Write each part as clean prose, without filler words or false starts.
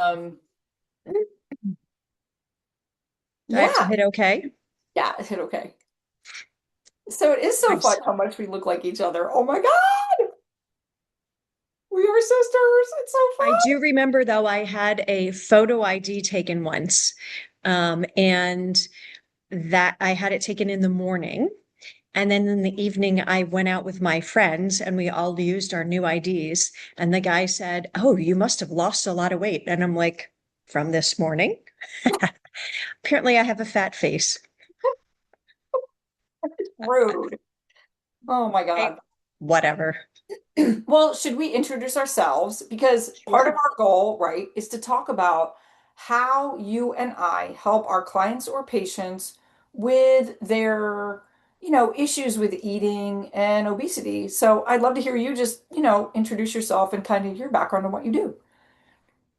Um, Do I have to yeah, hit okay? yeah, it hit okay. So it is so fun Nice. how much we look like each other. Oh my God, we are sisters. It's so I fun. do remember though, I had a photo ID taken once, and that I had it taken in the morning. And then in the evening, I went out with my friends and we all used our new IDs. And the guy said, "Oh, you must have lost a lot of weight." And I'm like, "From this morning?" Apparently, I have a fat face. Rude. Oh my Hey, God. whatever. Well, should we introduce ourselves? Because part of Sure. our goal, right, is to talk about how you and I help our clients or patients with their, issues with eating and obesity. So I'd love to hear you just, introduce yourself and kind of your background on what you do.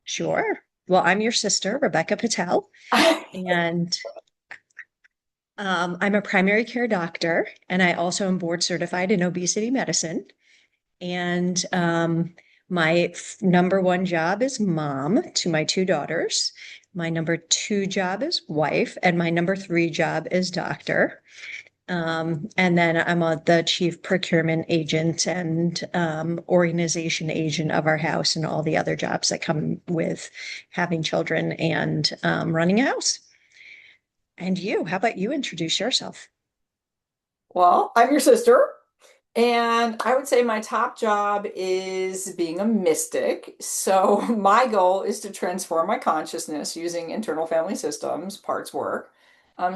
Sure. Well, I'm your sister, Rebecca Patel, and I'm a primary care doctor, and I also am board certified in obesity medicine. And my number one job is mom to my two daughters. My number two job is wife, and my number three job is doctor. And then the chief procurement agent and organization agent of our house and all the other jobs that come with having children and running a house. And you, how about you introduce yourself? Well, I'm your sister. And I would say my top job is being a mystic. So my goal is to transform my consciousness using internal family systems, parts work.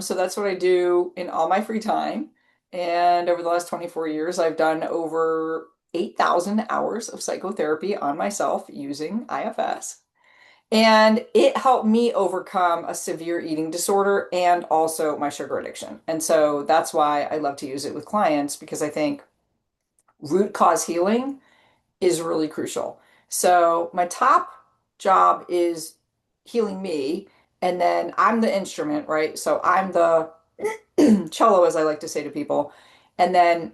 So that's what I do in all my free time. And over the last 24 years, I've done over 8,000 hours of psychotherapy on myself using IFS. And it helped me overcome a severe eating disorder and also my sugar addiction. And so that's why I love to use it with clients because I think root cause healing is really crucial. So my top job is healing me, and then I'm the instrument, right? So I'm the cello, as I like to say to people. And then,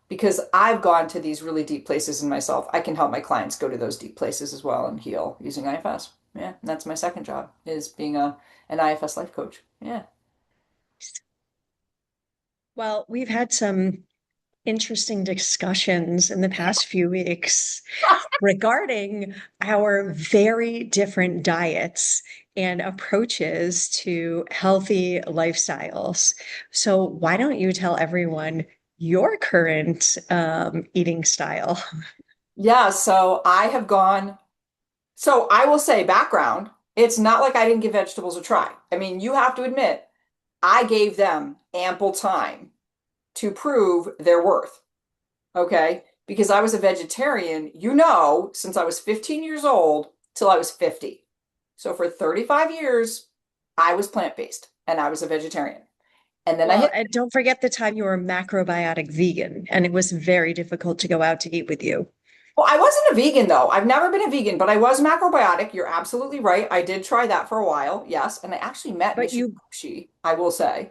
because I've gone to these really deep places in myself, I can help my clients go to those deep places as well and heal using IFS. Yeah, and that's my second job is being an IFS life coach. Yeah. Well, we've had some interesting discussions in the past few weeks regarding our very different diets and approaches to healthy lifestyles. So, why don't you tell everyone your current eating style? Yeah, so I have gone. So I will say background, it's not like I didn't give vegetables a try. I mean, you have to admit, I gave them ample time to prove their worth. Okay? Because I was a vegetarian, since I was 15 years old till I was 50. So for 35 years, I was plant-based and I was a vegetarian. And then I Well, hit, and don't forget the time you were a macrobiotic vegan, and it was very difficult to go out to eat with you. well, I wasn't a vegan though. I've never been a vegan, but I was macrobiotic. You're absolutely right. I did try that for a while. Yes. And I actually met But Michelle you, Kushi, I will say.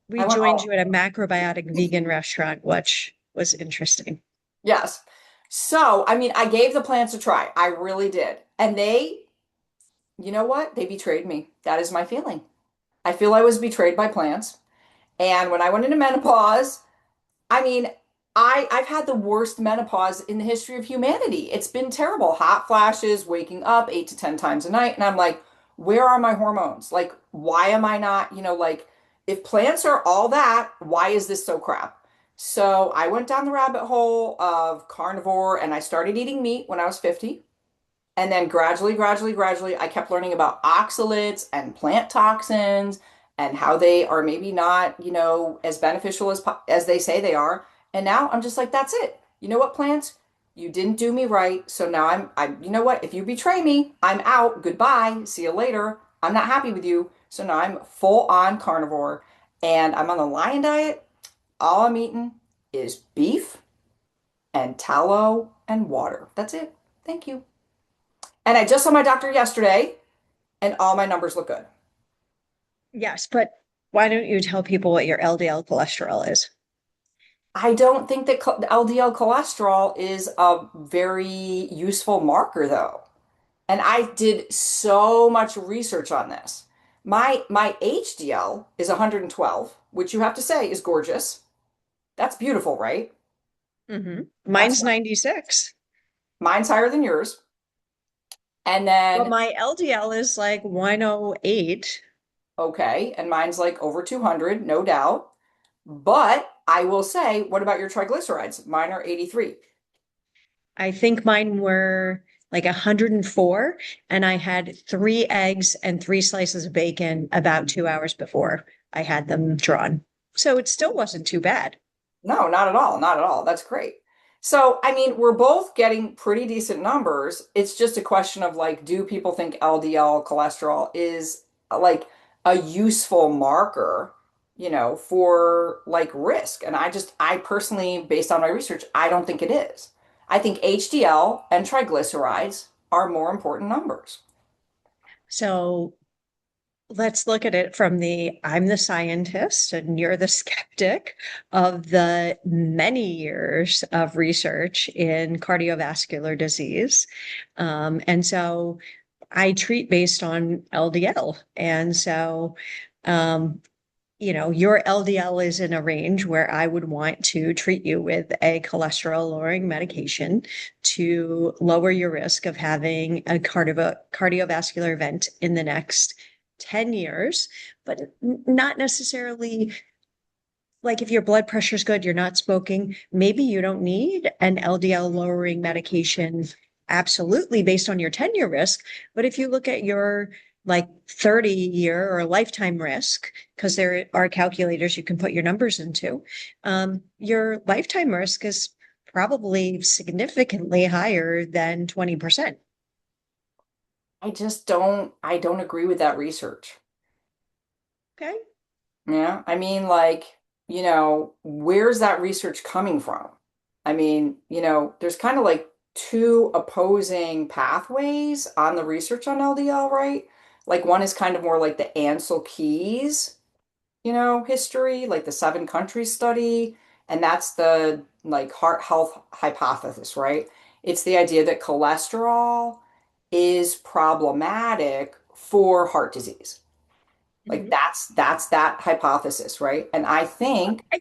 we I went joined all, you at a macrobiotic vegan restaurant, which was interesting. yes. So, I mean, I gave the plants a try. I really did. And you know what? They betrayed me. That is my feeling. I feel I was betrayed by plants. And when I went into menopause, I mean, I've had the worst menopause in the history of humanity. It's been terrible. Hot flashes, waking up 8 to 10 times a night. And I'm like, where are my hormones? Like, why am I not, like, if plants are all that, why is this so crap? So I went down the rabbit hole of carnivore and I started eating meat when I was 50. And then gradually, I kept learning about oxalates and plant toxins and how they are maybe not, as beneficial as they say they are. And now I'm just like, that's it. You know what, plants? You didn't do me right. So now you know what? If you betray me, I'm out. Goodbye. See you later. I'm not happy with you. So now I'm full on carnivore and I'm on the lion diet. All I'm eating is beef and tallow and water. That's it. Thank you. And I just saw my doctor yesterday, and all my numbers look good. Yes, but why don't you tell people what your LDL cholesterol is? I don't think that LDL cholesterol is a very useful marker, though. And I did so much research on this. My HDL is 112, which you have to say is gorgeous. That's beautiful, right? That's Mine's 96. mine's higher than yours. And But then my LDL is like 108. okay, and mine's like over 200, no doubt. But I will say, what about your triglycerides? Mine are 83. I think mine were like 104, and I had 3 eggs and 3 slices of bacon about 2 hours before I had them drawn. So it still wasn't too bad. No, not at all. Not at all. That's great. So, I mean, we're both getting pretty decent numbers. It's just a question of like, do people think LDL cholesterol is like a useful marker, for like risk? And I personally, based on my research, I don't think it is. I think HDL and triglycerides are more important numbers. So let's look at it from the I'm the scientist and you're the skeptic of the many years of research in cardiovascular disease. And so I treat based on LDL. And so, um, your LDL is in a range where I would want to treat you with a cholesterol lowering medication to lower your risk of having a cardiovascular event in the next 10 years, but not necessarily like if your blood pressure is good, you're not smoking, maybe you don't need an LDL lowering medication absolutely based on your 10-year risk. But if you look at your like 30-year or lifetime risk, because there are calculators you can put your numbers into, your lifetime risk is probably significantly higher than 20%. I don't agree with that research. Okay. Yeah, I mean, like, where's that research coming from? I mean, there's kind of like two opposing pathways on the research on LDL, right? Like one is kind of more like the Ansel Keys, history, like the seven countries study, and that's the like heart health hypothesis, right? It's the idea that cholesterol is problematic for heart disease. Like Mhm. that's that hypothesis, right? And I think, I,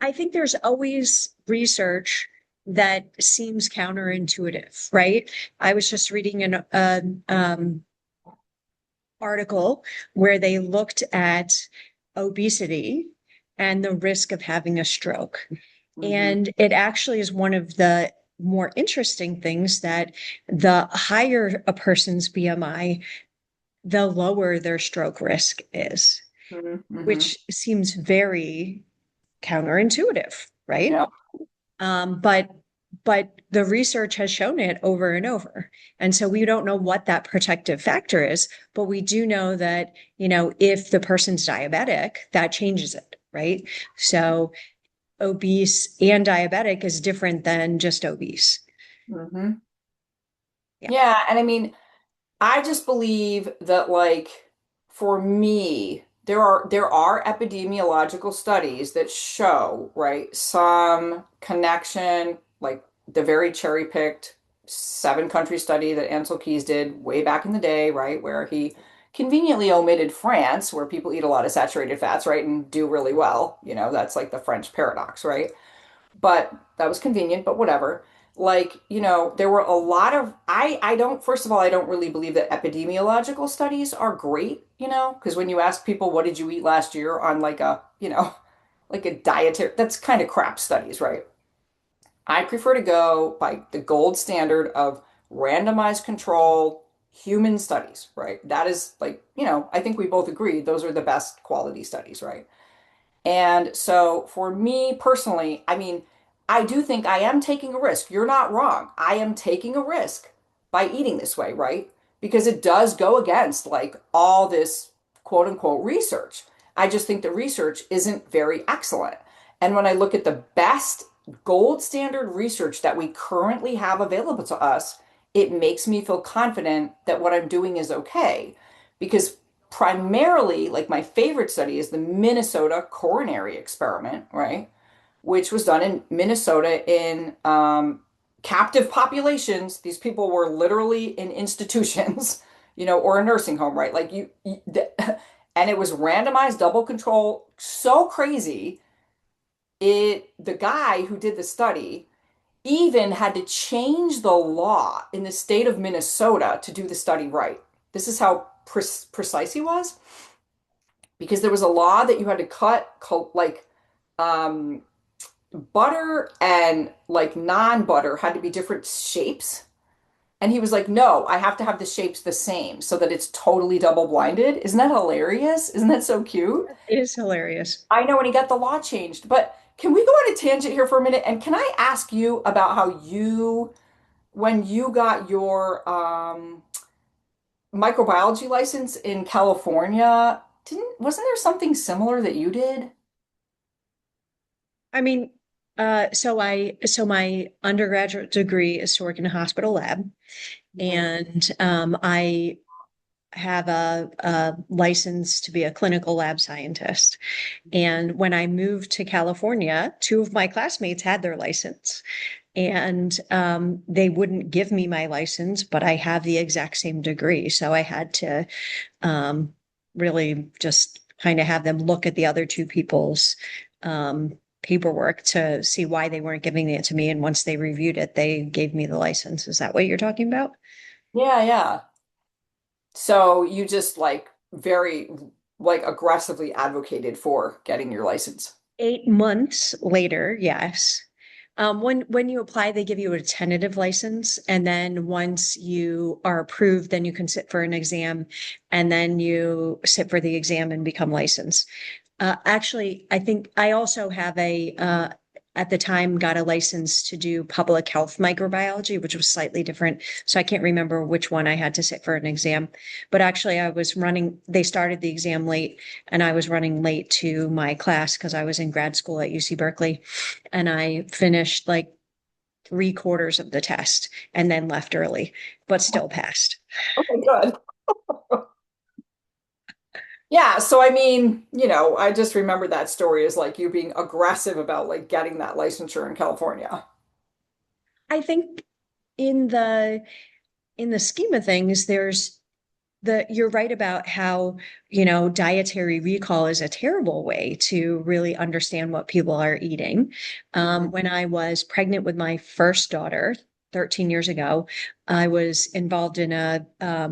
I think there's always research that seems counterintuitive, right? I was just reading an article where they looked at obesity and the risk of having a stroke. mhm, And it actually is one of the more interesting things that the higher a person's BMI, the lower their stroke risk is, mhm, mhm. which seems very counterintuitive, right? Yeah. But the research has shown it over and over. And so we don't know what that protective factor is, but we do know that, if the person's diabetic, that changes it, right? So obese and diabetic is different than just obese. Hmm. Yeah. Yeah, and I mean, I just believe that like for me, there are epidemiological studies that show, right, some connection, like the very cherry-picked seven country study that Ansel Keys did way back in the day, right, where he conveniently omitted France, where people eat a lot of saturated fats, right, and do really well. That's like the French paradox, right? But that was convenient, but whatever. Like, there were a lot of I don't first of all, I don't really believe that epidemiological studies are great, because when you ask people what did you eat last year on like a, like a dietary, that's kind of crap studies, right? I prefer to go by the gold standard of randomized control human studies, right? That is like, I think we both agree those are the best quality studies, right? And so for me personally, I mean, I do think I am taking a risk. You're not wrong. I am taking a risk by eating this way, right? Because it does go against like all this quote unquote research. I just think the research isn't very excellent. And when I look at the best gold standard research that we currently have available to us, it makes me feel confident that what I'm doing is okay. Because primarily, like my favorite study is the Minnesota coronary experiment, right? Which was done in Minnesota in captive populations. These people were literally in institutions, or a nursing home, right? Like and it was randomized double control, so crazy. The guy who did the study even had to change the law in the state of Minnesota to do the study right. This is how precise he was, because there was a law that you had to cut like um, butter and like non-butter had to be different shapes. And he was like, no, I have to have the shapes the same so that it's totally double blinded. Isn't that hilarious? Isn't that so cute? It is hilarious. I know, and he got the law changed. But can we go on a tangent here for a minute? And can I ask you about how when you got your microbiology license in California, wasn't there something similar that you did? I mean, so my undergraduate degree is to work in a hospital lab, Mhm. and I have a license to be a clinical lab scientist. And when I moved to California, two of my classmates had their license, and they wouldn't give me my license, but I have the exact same degree. So I had to um, really just kind of have them look at the other two people's paperwork to see why they weren't giving it to me. And once they reviewed it, they gave me the license. Is that what you're talking about? Yeah, yeah. So you just like very like aggressively advocated for getting your license. 8 months later, yes. When you apply, they give you a tentative license, and then once you are approved, then you can sit for an exam, and then you sit for the exam and become licensed. Actually, I think I also have at the time got a license to do public health microbiology, which was slightly different. So I can't remember which one I had to sit for an exam. But actually, they started the exam late, and I was running late to my class because I was in grad school at UC Berkeley. And I finished like 3/4 of the test and then left early, but still passed. Okay, good. Yeah, so I mean, I just remember that story as like you being aggressive about like getting that licensure in California. I think in the scheme of things, you're right about how, dietary recall is a terrible way to really understand what people are eating. Mhm. When I was pregnant with my first daughter 13 years ago, I was involved in a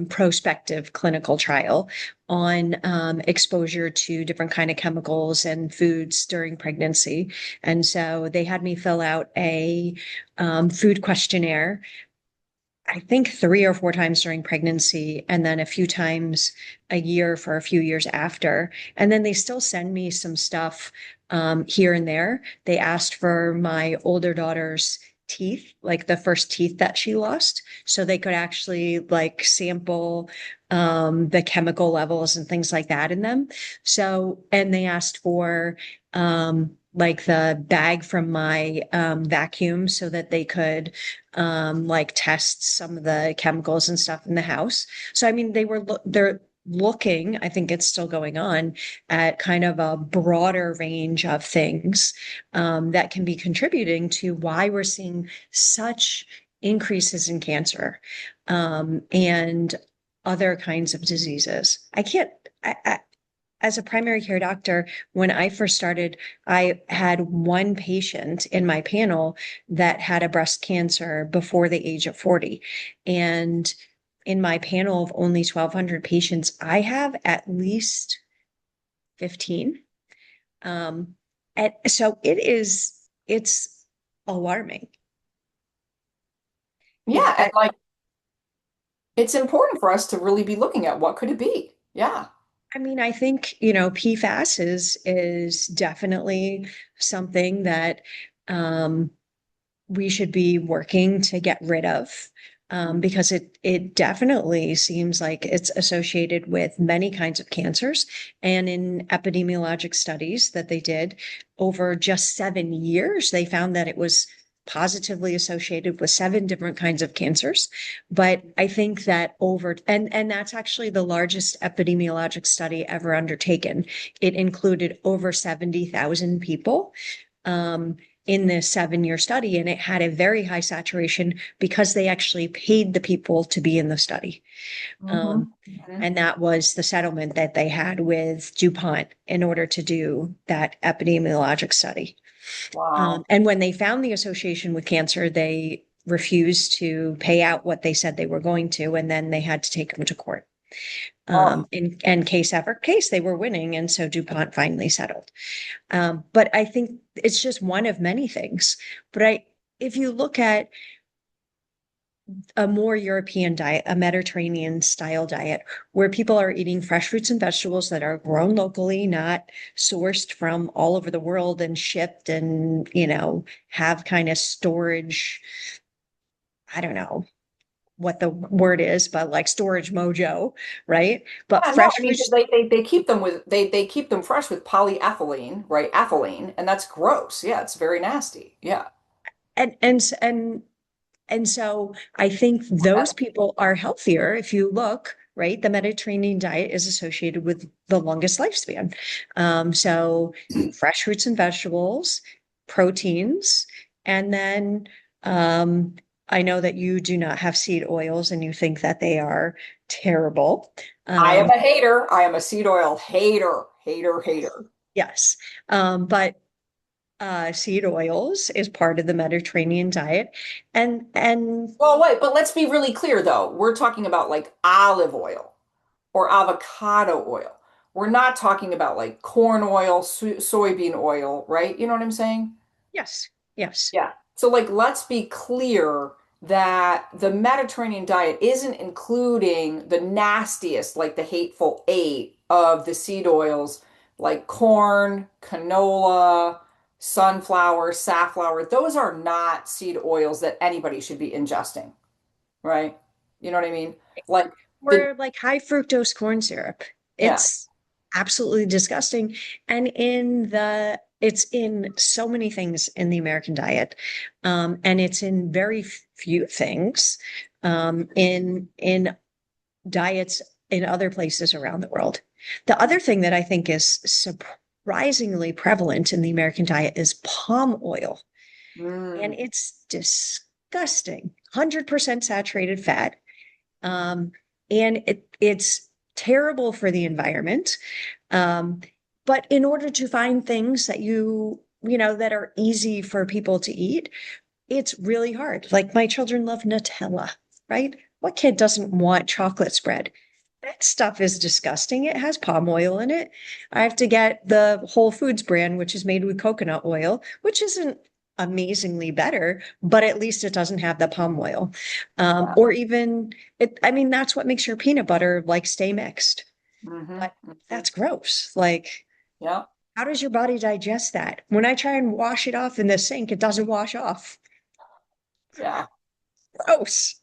prospective clinical trial on exposure to different kind of chemicals and foods during pregnancy. And so they had me fill out a food questionnaire, I think 3 or 4 times during pregnancy, and then a few times a year for a few years after. And then they still send me some stuff here and there. They asked for my older daughter's teeth, like the first teeth that she lost, so they could actually like sample the chemical levels and things like that in them. So, and they asked for like the bag from my vacuum so that they could like test some of the chemicals and stuff in the house. So I mean, they're looking, I think it's still going on, at kind of a broader range of things that can be contributing to why we're seeing such increases in cancer and other kinds of diseases. I can't. As a primary care doctor, when I first started, I had one patient in my panel that had a breast cancer before the age of 40. And in my panel of only 1,200 patients, I have at least 15. Um, and so it's alarming. Yeah, and like it's important for us to really be looking at what could it be. Yeah. I mean, I think, PFAS is definitely something that um, we should be working to get rid of because it definitely seems like it's associated with many kinds of cancers. And in epidemiologic studies that they did over just 7 years, they found that it was positively associated with 7 different kinds of cancers. But I think that and that's actually the largest epidemiologic study ever undertaken. It included over 70,000 people. Um, in this 7-year study, and it had a very high saturation because they actually paid the people to be in the study. Um, Hmm. Hmm. and that was the settlement that they had with DuPont in order to do that epidemiologic study. Wow. And when they found the association with cancer, they refused to pay out what they said they were going to, and then they had to take them to court. Oh, And case after case, they were winning, and so DuPont finally settled. But I think it's just one of many things. But if you look at a more European diet, a Mediterranean style diet, where people are eating fresh fruits and vegetables that are grown locally, not sourced from all over the world and shipped and, have kind of storage. I don't know what the word is, but like storage mojo, right? But yeah, no, fresh I mean, 'cause fruits, they keep them with they keep them fresh with polyethylene, right? Ethylene, and that's gross. Yeah, it's very nasty. Yeah. and so I think those people are healthier. If you look, right, the Mediterranean diet is associated with the longest lifespan. So fresh fruits and vegetables, proteins, and then um, I know that you do not have seed oils and you think that they are terrible. I am Um, a hater. I am a seed oil hater, hater, hater. yes, but seed oils is part of the Mediterranean diet, and Well, wait, but let's be really clear though. We're talking about like olive oil or avocado oil. We're not talking about like corn oil, soybean oil, right? You know what I'm saying? yes, yes. Yeah. So, like, let's be clear that the Mediterranean diet isn't including the nastiest, like the hateful eight of the seed oils, like corn, canola, sunflower, safflower. Those are not seed oils that anybody should be ingesting, right? You know what I mean? Like the, Or like high fructose corn syrup. yeah. It's absolutely disgusting. And it's in so many things in the American diet. And it's in very few things in diets in other places around the world. The other thing that I think is surprisingly prevalent in the American diet is palm oil. And Mm. it's disgusting. 100% saturated fat, um, and it's terrible for the environment. Um, but in order to find things that that are easy for people to eat, it's really hard. Like my children love Nutella, right? What kid doesn't want chocolate spread? That stuff is disgusting. It has palm oil in it. I have to get the Whole Foods brand, which is made with coconut oil, which isn't amazingly better, but at least it doesn't have the palm oil. Yeah. Or even I mean, that's what makes your peanut butter like stay mixed. Hmm. But Hmm. that's gross. Like, Yeah. how does your body digest that? When I try and wash it off in the sink, it doesn't wash off. Yeah. Gross.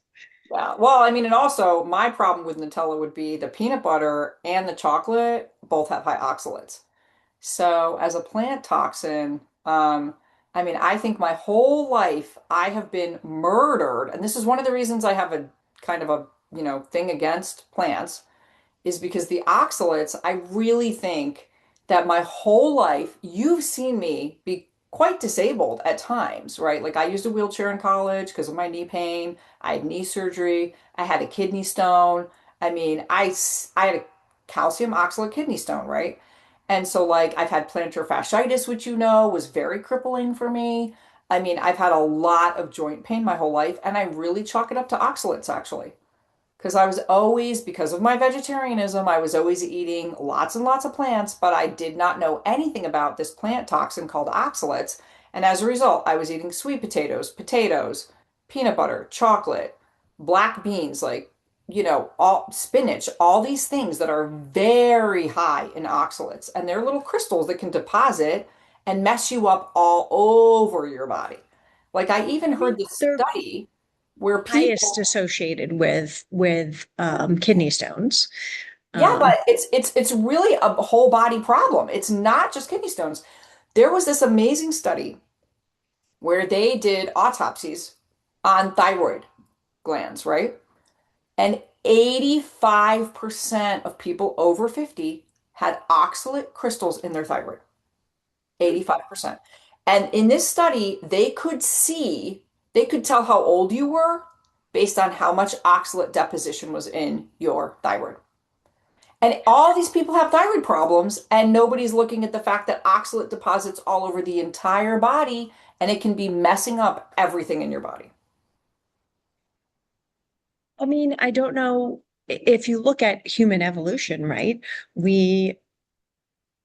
Yeah. Well, I mean, and also my problem with Nutella would be the peanut butter and the chocolate both have high oxalates. So as a plant toxin, I mean, I think my whole life I have been murdered, and this is one of the reasons I have a kind of a, thing against plants is because the oxalates, I really think that my whole life, you've seen me be quite disabled at times, right? Like I used a wheelchair in college because of my knee pain. I had knee surgery. I had a kidney stone. I mean, I had a calcium oxalate kidney stone, right? And so like I've had plantar fasciitis, which was very crippling for me. I mean, I've had a lot of joint pain my whole life, and I really chalk it up to oxalates actually. Because I was always, because of my vegetarianism, I was always eating lots and lots of plants, but I did not know anything about this plant toxin called oxalates. And as a result, I was eating sweet potatoes, peanut butter, chocolate, black beans, like, all spinach, all these things that are very high in oxalates. And they're little crystals that can deposit and mess you up all over your body. Like I even I mean, heard this they're study where highest people. associated with kidney stones. Yeah, Um, but it's really a whole body problem. It's not just kidney stones. There was this amazing study where they did autopsies on thyroid glands, right? And 85% of people over 50 had oxalate crystals in their thyroid. 85%. And in this study, they could tell how old you were based on how much oxalate deposition was in your thyroid. And all these people have thyroid problems, and nobody's looking at the fact that oxalate deposits all over the entire body, and it can be messing up everything in your body. I mean, I don't know if you look at human evolution, right? We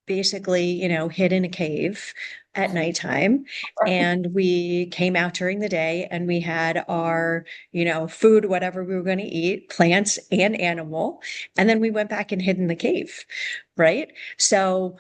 basically, hid in a cave at nighttime, and we came out during the day and we had our, food, whatever we were going to eat, plants and animal. And then we went back and hid in the cave, right? So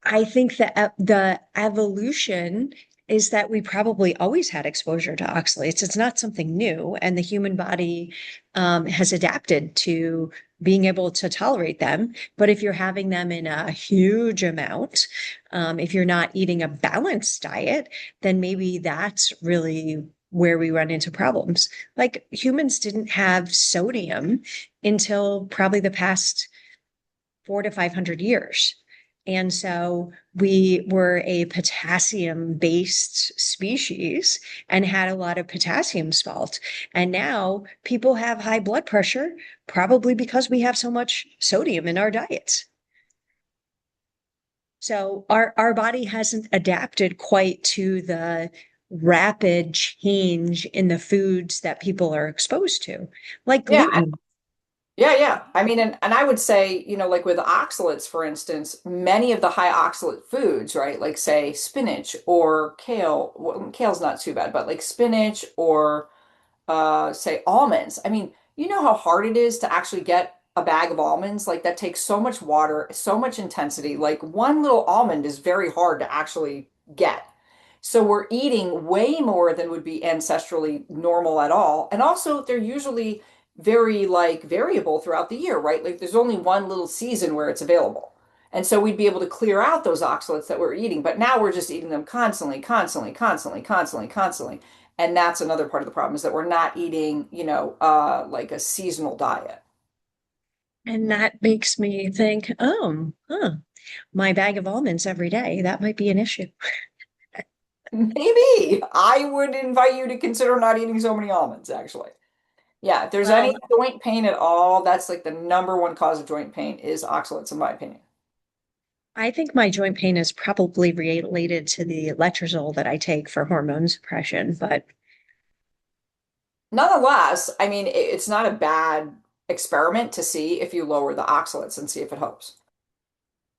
I think that the evolution is that we probably always had exposure to oxalates. It's not something new, and the human body has adapted to being able to tolerate them. But if you're having them in a huge amount, if you're not eating a balanced diet, then maybe that's really where we run into problems. Like humans didn't have sodium until probably the past 400 to 500 years. And so we were a potassium based species and had a lot of potassium salt. And now people have high blood pressure, probably because we have so much sodium in our diets. So our body hasn't adapted quite to the rapid change in the foods that people are exposed to, like Yeah, gluten. yeah, yeah. I mean, and I would say, like with oxalates, for instance, many of the high oxalate foods, right? Like say spinach or kale. Well, kale's not too bad, but like spinach or say almonds. I mean, you know how hard it is to actually get a bag of almonds? Like that takes so much water, so much intensity. Like one little almond is very hard to actually get. So we're eating way more than would be ancestrally normal at all. And also they're usually very like variable throughout the year, right? Like there's only one little season where it's available. And so we'd be able to clear out those oxalates that we're eating, but now we're just eating them constantly, constantly, constantly, constantly, constantly. And that's another part of the problem is that we're not eating, like a seasonal diet. And that makes me think, oh, huh, my bag of almonds every day, that might be an issue. Maybe I would invite you to consider not eating so many almonds, actually. Yeah, if there's any Well, joint pain at all, that's like the number one cause of joint pain is oxalates, in my opinion. I think my joint pain is probably related to the letrozole that I take for hormone suppression, but Nonetheless, I mean, it's not a bad experiment to see if you lower the oxalates and see if it helps.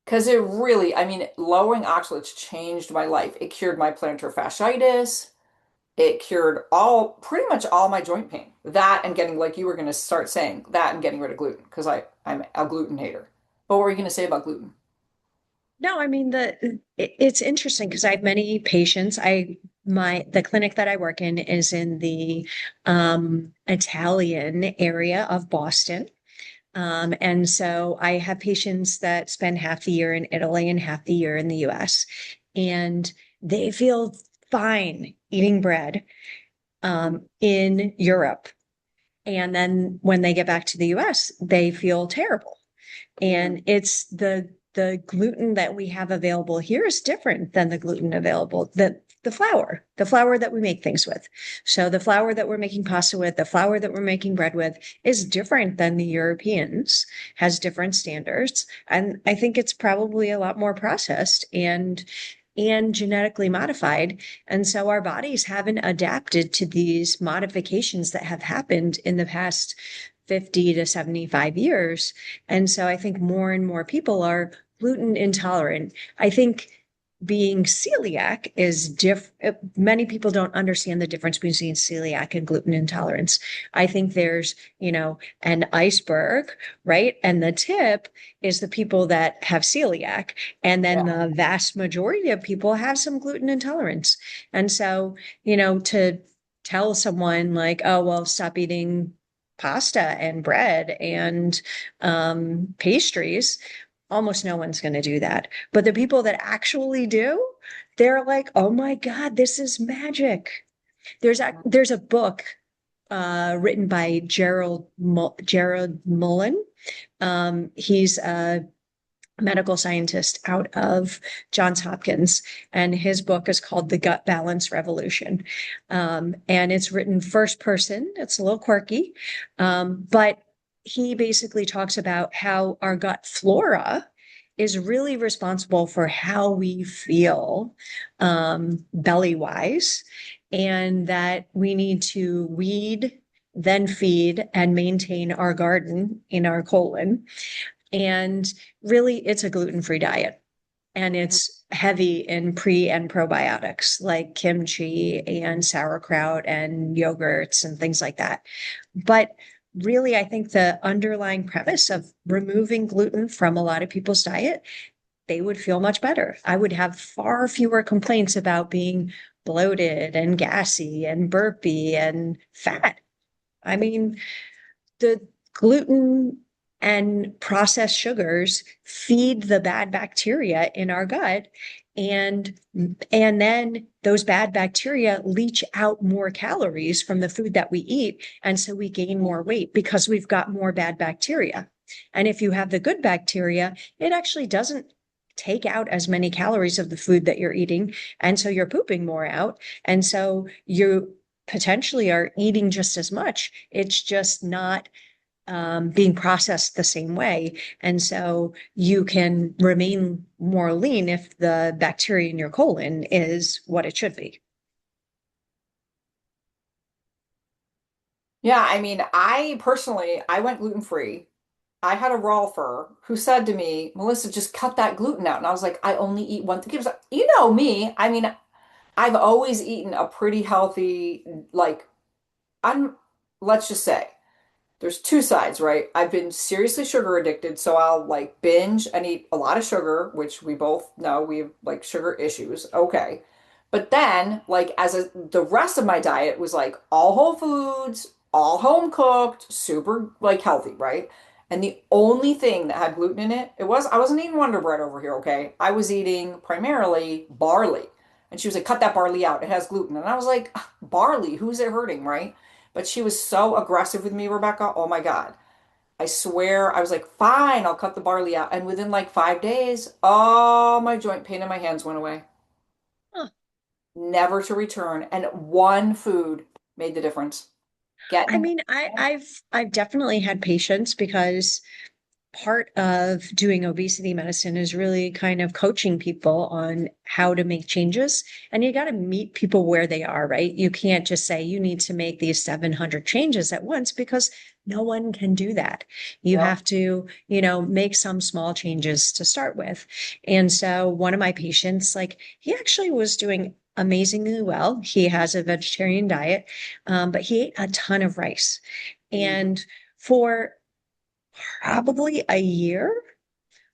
Because it really, I mean, lowering oxalates changed my life. It cured my plantar fasciitis. It cured pretty much all my joint pain. That and getting, like you were going to start saying, that and getting rid of gluten, because I'm a gluten hater. But what were you going to say about gluten? no, I mean it's interesting because I have many patients. The clinic that I work in is in the Italian area of Boston. And so I have patients that spend half the year in Italy and half the year in the US, and they feel fine eating bread in Europe. And then when they get back to the US, they feel terrible. Mm. And it's the gluten that we have available here is different than the gluten available, the flour that we make things with. So the flour that we're making pasta with, the flour that we're making bread with is different than the Europeans, has different standards. And I think it's probably a lot more processed and genetically modified. And so our bodies haven't adapted to these modifications that have happened in the past 50 to 75 years. And so I think more and more people are gluten intolerant. I think being celiac is different. Many people don't understand the difference between celiac and gluten intolerance. I think there's, an iceberg, right? And the tip is the people that have celiac. And then Yeah. the vast majority of people have some gluten intolerance. And so, to tell someone like, oh, well, stop eating pasta and bread and pastries, almost no one's going to do that. But the people that actually do, they're like, oh my God, this is magic. There's a book written by Gerald Mullen. He's a medical scientist out of Johns Hopkins, and his book is called The Gut Balance Revolution. And it's written first person. It's a little quirky, but he basically talks about how our gut flora is really responsible for how we feel belly wise, and that we need to weed, then feed, and maintain our garden in our colon. And really, it's a gluten-free diet. And it's heavy in pre and probiotics like kimchi and sauerkraut and yogurts and things like that. But really, I think the underlying premise of removing gluten from a lot of people's diet, they would feel much better. I would have far fewer complaints about being bloated and gassy and burpy and fat. I mean, the gluten and processed sugars feed the bad bacteria in our gut, and then those bad bacteria leach out more calories from the food that we eat, and so we gain more weight because we've got more bad bacteria. And if you have the good bacteria, it actually doesn't take out as many calories of the food that you're eating, and so you're pooping more out, and so you potentially are eating just as much. It's just not being processed the same way. And so you can remain more lean if the bacteria in your colon is what it should be. Yeah, I mean, I personally, I went gluten free. I had a rolfer who said to me, Melissa, just cut that gluten out. And I was like, I only eat one thing. He was like, you know me. I mean, I've always eaten a pretty healthy, like, I'm, let's just say, there's two sides, right? I've been seriously sugar addicted, so I'll like binge and eat a lot of sugar, which we both know we have like sugar issues. Okay. But then, like, the rest of my diet was like all whole foods, all home cooked, super like healthy, right? And the only thing that had gluten in it, I wasn't eating Wonder Bread over here, okay? I was eating primarily barley. And she was like, cut that barley out. It has gluten. And I was like, barley, who's it hurting, right? But she was so aggressive with me, Rebecca. Oh my God. I swear, I was like, fine, I'll cut the barley out. And within like 5 days, all my joint pain in my hands went away, Huh. never to return. And one food made the difference. I Getting, mean, I've definitely had patients because part of doing obesity medicine is really kind of coaching people on how to make changes. And you got to meet people where they are, right? You can't just say you need to make these 700 changes at once because no one can do that. You yep. have to, make some small changes to start with. And so one of my patients, like, he actually was doing amazingly well. He has a vegetarian diet, but he ate a ton of rice. Mhm. And for probably a year,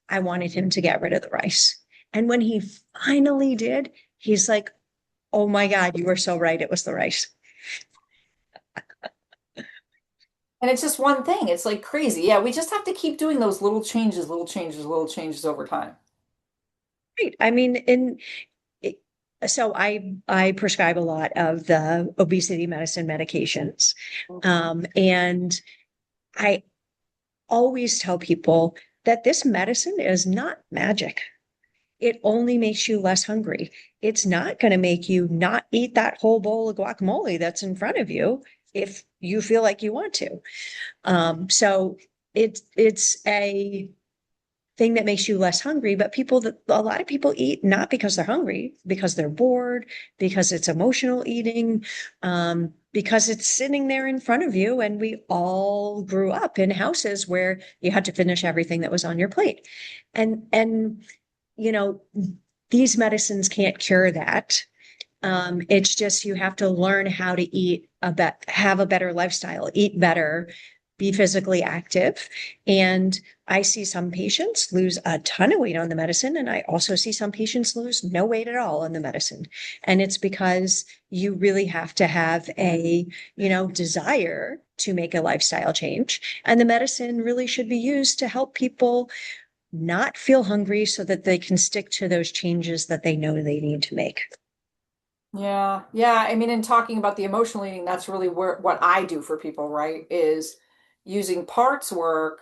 I wanted him to get rid of the rice. And when he finally did, he's like, oh my God, you were so right. It was the rice. And it's just one thing. It's like crazy. Yeah, we just have to keep doing those little changes over time. Right. I mean, it, so I prescribe a lot of the obesity medicine medications. And I always tell people that this medicine is not magic. It only makes you less hungry. It's not going to make you not eat that whole bowl of guacamole that's in front of you if you feel like you want to. So it's a thing that makes you less hungry, but a lot of people eat not because they're hungry, because they're bored, because it's emotional eating, because it's sitting there in front of you. And we all grew up in houses where you had to finish everything that was on your plate. And you know, these medicines can't cure that. It's just you have to learn how to have a better lifestyle, eat better, be physically active. And I see some patients lose a ton of weight on the medicine, and I also see some patients lose no weight at all on the medicine. And it's because you really have to have a, desire to make a lifestyle change. And the medicine really should be used to help people not feel hungry so that they can stick to those changes that they know they need to make. Yeah. Yeah. I mean, in talking about the emotional eating, that's really what I do for people, right? Is using parts work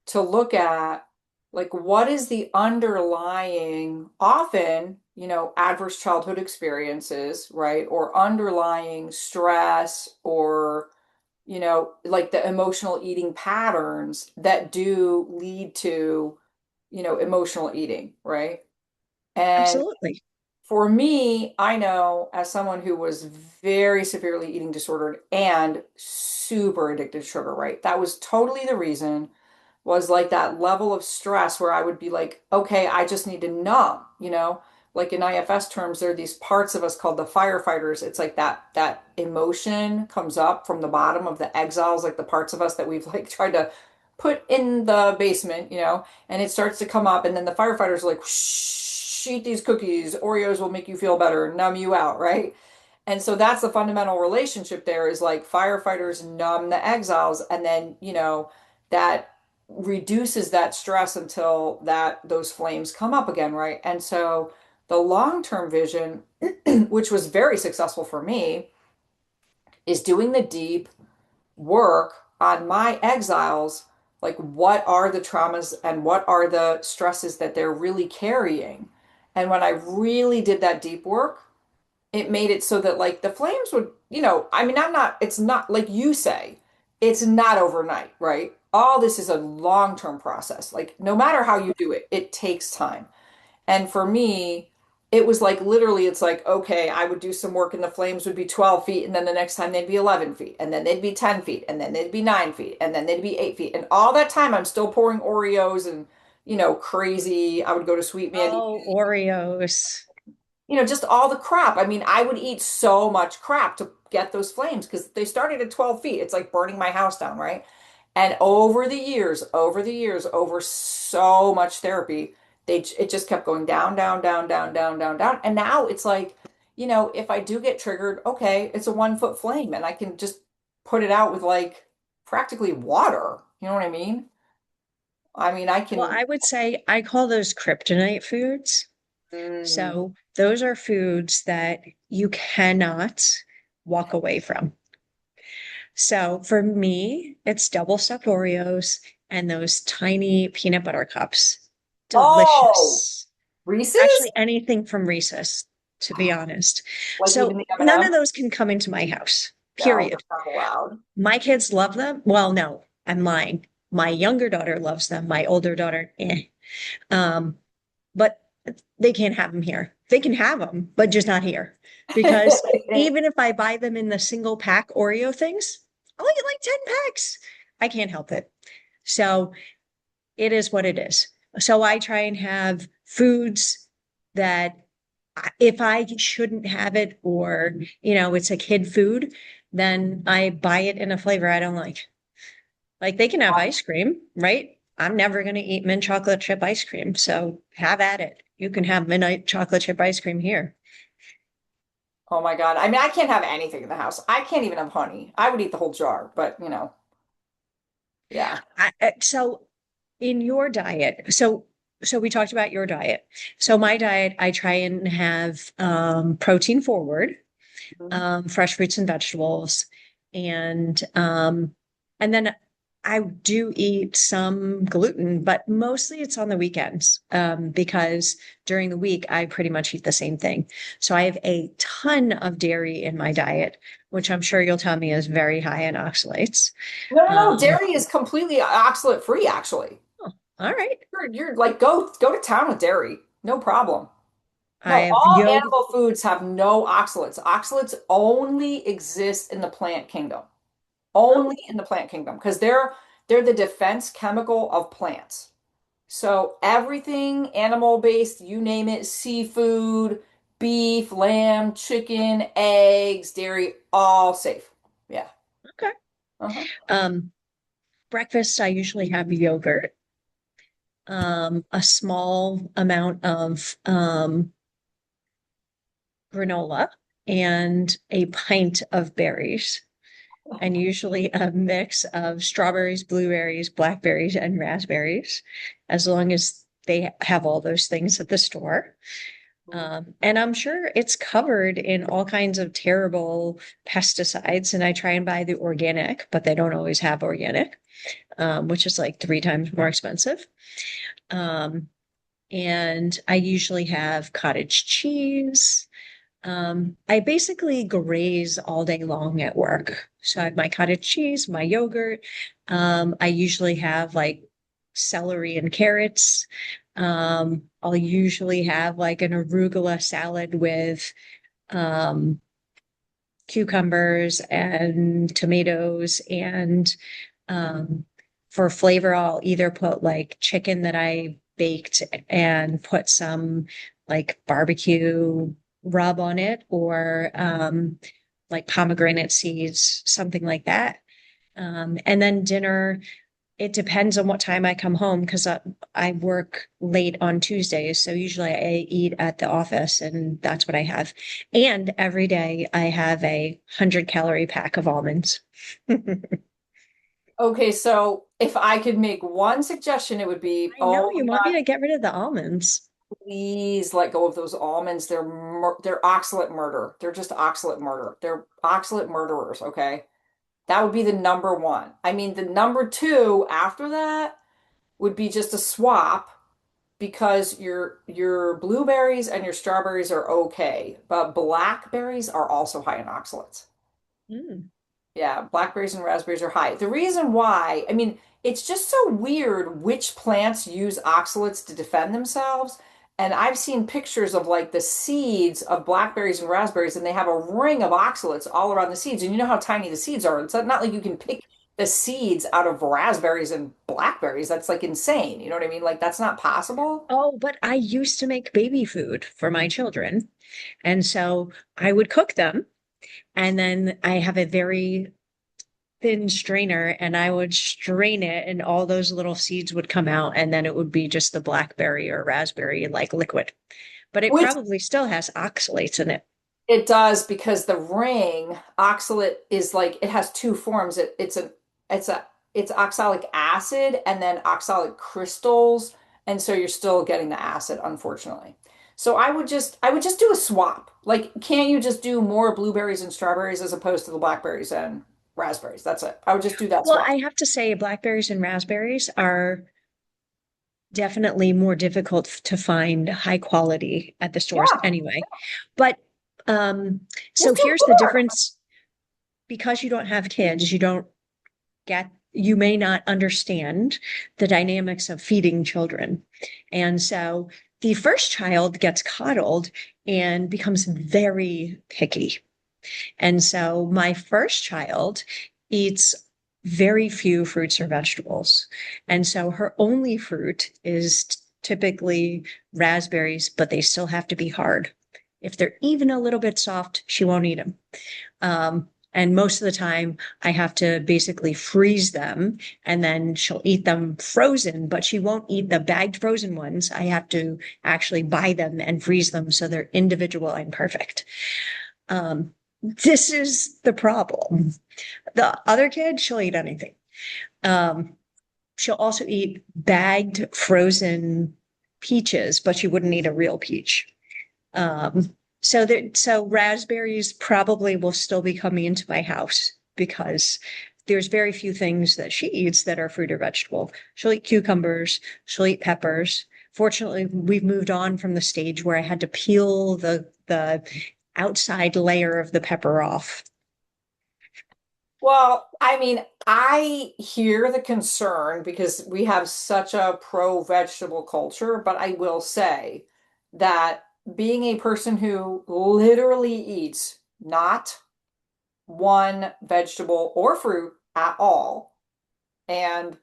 to look at. Like, what is the underlying, often, adverse childhood experiences, right? Or underlying stress or, like the emotional eating patterns that do lead to, emotional eating, right? And Absolutely. for me, I know as someone who was very severely eating disordered and super addicted to sugar, right? That was totally the reason was like that level of stress where I would be like, okay, I just need to numb, Like in IFS terms, there are these parts of us called the firefighters. It's like that emotion comes up from the bottom of the exiles, like the parts of us that we've like tried to put in the basement, and it starts to come up, and then the firefighters are like, shh, eat these cookies. Oreos will make you feel better, numb you out, right? And so that's the fundamental relationship there is like firefighters numb the exiles, and then, that reduces that stress until that those flames come up again, right? And so the long-term vision, which was very successful for me, is doing the deep work on my exiles, like what are the traumas and what are the stresses that they're really carrying. And when I really did that deep work, it made it so that like the flames would, I mean, it's not like you say, it's not overnight, right? All this is a long-term process. Like no matter how you do it, it takes time. And for me, it was like literally, it's like, okay, I would do some work and the flames would be 12 feet. And then the next time they'd be 11 feet. And then they'd be 10 feet. And then they'd be 9 feet. And then they'd be 8 feet. And all that time, I'm still pouring Oreos and, crazy. I would go to Sweet Mandy, Oh, Oreos. just all the crap. I mean, I would eat so much crap to get those flames because they started at 12 feet. It's like burning my house down, right? And over the years, over so much therapy, it just kept going down, down, down, down, down, down, down. And now it's like, if I do get triggered, okay, it's a 1 foot flame and I can just put it out with like practically water. You know what I mean? I mean, I Well, can. I would say I call those kryptonite foods. Mm. So those are foods that you cannot walk away from. So for me, it's double stuffed Oreos and those tiny peanut butter cups. Oh, Delicious. Reese's? Actually, anything from Reese's, to be honest. Like even So the none of M&M? those can come into my house, No, they're period. not allowed. My kids love them. Well, no, I'm lying. My younger daughter loves them. My older daughter, eh. Um, but they can't have them here. They can have them, but just not here. Because even if I buy them in the single pack Oreo things, I'll get like 10 packs. I can't help it. So it is what it is. So I try and have foods that if I shouldn't have it or, it's a kid food, then I buy it in a flavor I don't like. Like they can have ice cream, right? I'm never going to eat mint chocolate chip ice cream. So have at it. You can have midnight chocolate chip ice cream here. Oh my God. I mean, I can't have anything in the house. I can't even have honey. I would eat the whole jar, but yeah. So in your diet, so we talked about your diet. So my diet, I try and have protein forward, Mhm. fresh fruits and vegetables, and um, and then I do eat some gluten, but mostly it's on the weekends because during the week I pretty much eat the same thing. So I have a ton of dairy in my diet, which I'm sure you'll tell me is very high in oxalates. No, no, no. Um, Dairy is completely oxalate free, actually. oh, all right. You're like go to town with dairy. No problem. I No, have all yogurt. animal foods have no oxalates. Oxalates only exist in the plant kingdom. Oh, Only in the plant kingdom because they're the defense chemical of plants. So everything animal based, you name it, seafood, beef, lamb, chicken, eggs, dairy, all safe. Yeah. okay. Uh-huh. Um, breakfast, I usually have yogurt, a small amount of granola, and a pint of berries, and usually a mix of strawberries, blueberries, blackberries, and raspberries, as long as they have all those things at the store. And I'm sure it's covered in all kinds of terrible pesticides, and I try and buy the organic, but they don't always have organic. which is like 3 times more expensive. Um, and I usually have cottage cheese. I basically graze all day long at work. So I have my cottage cheese, my yogurt. I usually have like celery and carrots. I'll usually have like an arugula salad with um, cucumbers and tomatoes. And um, for flavor, I'll either put like chicken that I baked and put some like barbecue rub on it, or like pomegranate seeds, something like that. And then dinner, it depends on what time I come home because I work late on Tuesdays. So usually I eat at the office and that's what I have. And every day I have 100-calorie pack of almonds. Okay, so if I could make one suggestion, it would be, I know oh you my want me God, to get rid of the almonds. please let go of those almonds. They're oxalate murder. They're just oxalate murder. They're oxalate murderers, okay? That would be the number one. I mean, the number two after that would be just a swap because your blueberries and your strawberries are okay, but blackberries are also high in oxalates. Mm. Yeah, blackberries and raspberries are high. The reason why, I mean, it's just so weird which plants use oxalates to defend themselves. And I've seen pictures of like the seeds of blackberries and raspberries, and they have a ring of oxalates all around the seeds. And you know how tiny the seeds are. It's not like you can pick the seeds out of raspberries and blackberries. That's like insane. You know what I mean? Like that's not possible. Oh, but I used to make baby food for my children. And so I would cook them. And then I have a very thin strainer and I would strain it and all those little seeds would come out. And then it would be just the blackberry or raspberry like liquid. But it Which probably still has oxalates in it. it does because the ring oxalate is like it has two forms. It's oxalic acid and then oxalic crystals, and so you're still getting the acid, unfortunately. So I would just do a swap. Like, can't you just do more blueberries and strawberries as opposed to the blackberries and raspberries? That's it. I would just do that Well, swap. I have to say, blackberries and raspberries are definitely more difficult to find high quality at the stores Yeah, anyway. But so just do here's the more. difference. Because you don't have kids, you may not understand the dynamics of feeding children. And so the first child gets coddled and becomes very picky. And so my first child eats very few fruits or vegetables. And so her only fruit is typically raspberries, but they still have to be hard. If they're even a little bit soft, she won't eat them. And most of the time, I have to basically freeze them and then she'll eat them frozen, but she won't eat the bagged frozen ones. I have to actually buy them and freeze them so they're individual and perfect. This is the problem. The other kid, she'll eat anything. Um, she'll also eat bagged frozen peaches, but she wouldn't eat a real peach. So raspberries probably will still be coming into my house because there's very few things that she eats that are fruit or vegetable. She'll eat cucumbers, she'll eat peppers. Fortunately, we've moved on from the stage where I had to peel the outside layer of the pepper off. Well, I mean, I hear the concern because we have such a pro-vegetable culture, but I will say that being a person who literally eats not one vegetable or fruit at all, and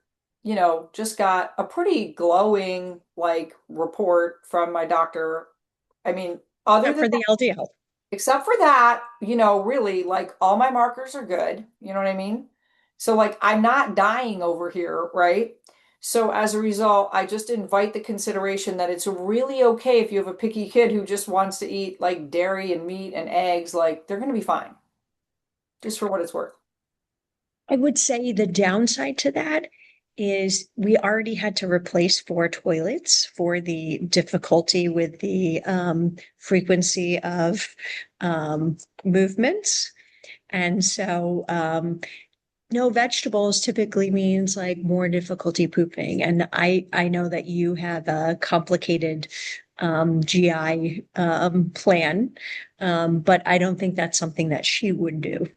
just got a pretty glowing like report from my doctor. I mean, other Except than for the LDL. except for that, really, like all my markers are good. You know what I mean? So, like, I'm not dying over here, right? So, as a result, I just invite the consideration that it's really okay if you have a picky kid who just wants to eat like dairy and meat and eggs, like, they're going to be fine, just for what it's worth. I would say the downside to that is we already had to replace 4 toilets for the difficulty with the frequency of movements. And so no vegetables typically means like more difficulty pooping. And I know that you have a complicated GI plan, but I don't think that's something that she would do.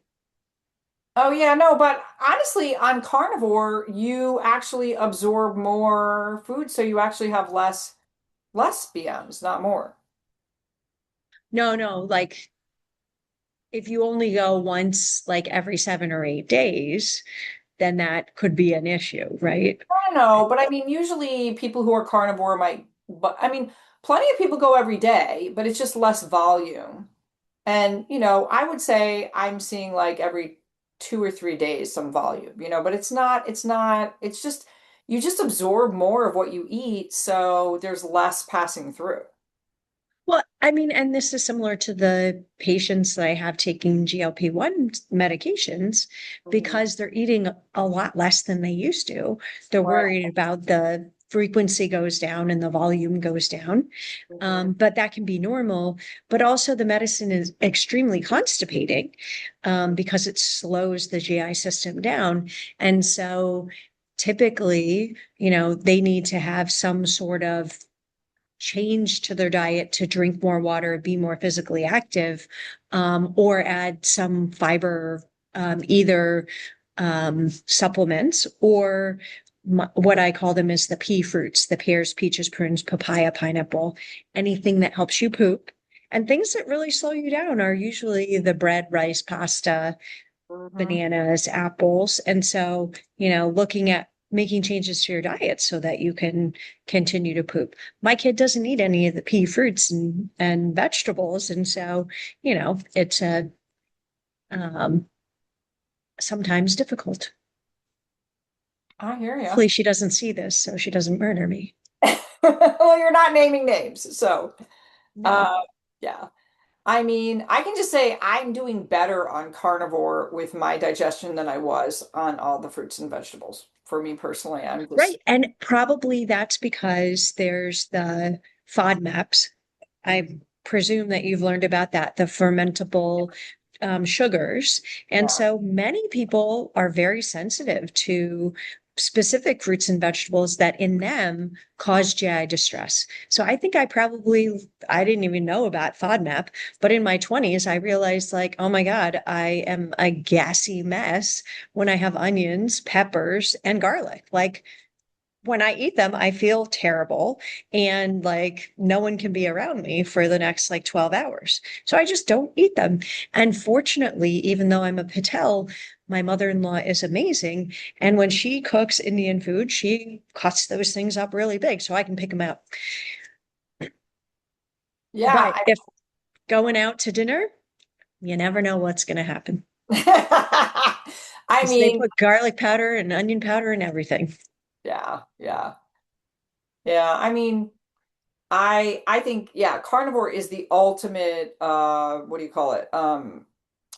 Oh yeah, no, but honestly, on carnivore, you actually absorb more food, so you actually have less BMs, not more. No, no, like if you only go once like every 7 or 8 days, then that could be an issue, right? I don't know, but I mean, usually people who are carnivore might, but I mean, plenty of people go every day, but it's just less volume. And, I would say I'm seeing like every 2 or 3 days some volume, but it's just, you just absorb more of what you eat, so there's less passing through. Well, I mean, and this is similar to the patients that I have taking GLP-1 medications Mhm. because they're eating a lot less than they used to. They're Right. worried about the frequency goes down and the volume goes down. Mhm. But that can be normal. But also, the medicine is extremely constipating because it slows the GI system down. And so, typically, they need to have some sort of change to their diet to drink more water, be more physically active, or add some fiber, either supplements or what I call them is the pea fruits, the pears, peaches, prunes, papaya, pineapple, anything that helps you poop. And things that really slow you down are usually the bread, rice, pasta, Mhm. bananas, apples. And so, looking at making changes to your diet so that you can continue to poop. My kid doesn't eat any of the pea fruits and vegetables. And so, it's um, sometimes difficult. I hear you. Hopefully she doesn't see this so she doesn't murder me. Well, you're not naming names, so No. uh, yeah. I mean, I can just say I'm doing better on carnivore with my digestion than I was on all the fruits and vegetables. For me personally, I'm just, Right. And probably that's because there's the FODMAPs. I presume that you've learned about that, the fermentable sugars. And yeah. so many people are very sensitive to specific fruits and vegetables that in them cause GI distress. So I think I didn't even know about FODMAP, but in my 20s, I realized like, oh my God, I am a gassy mess when I have onions, peppers, and garlic. Like when I eat them, I feel terrible and like no one can be around me for the next like 12 hours. So I just don't eat them. And fortunately, even though I'm a Patel, my mother-in-law is amazing. And when she cooks Indian food, she cuts those things up really big so I can pick them out. Yeah. But if going out to dinner, you never know what's going to happen I because they mean, put garlic powder and onion powder and everything. yeah, yeah. Yeah. I mean, I think, yeah, carnivore is the ultimate what do you call it?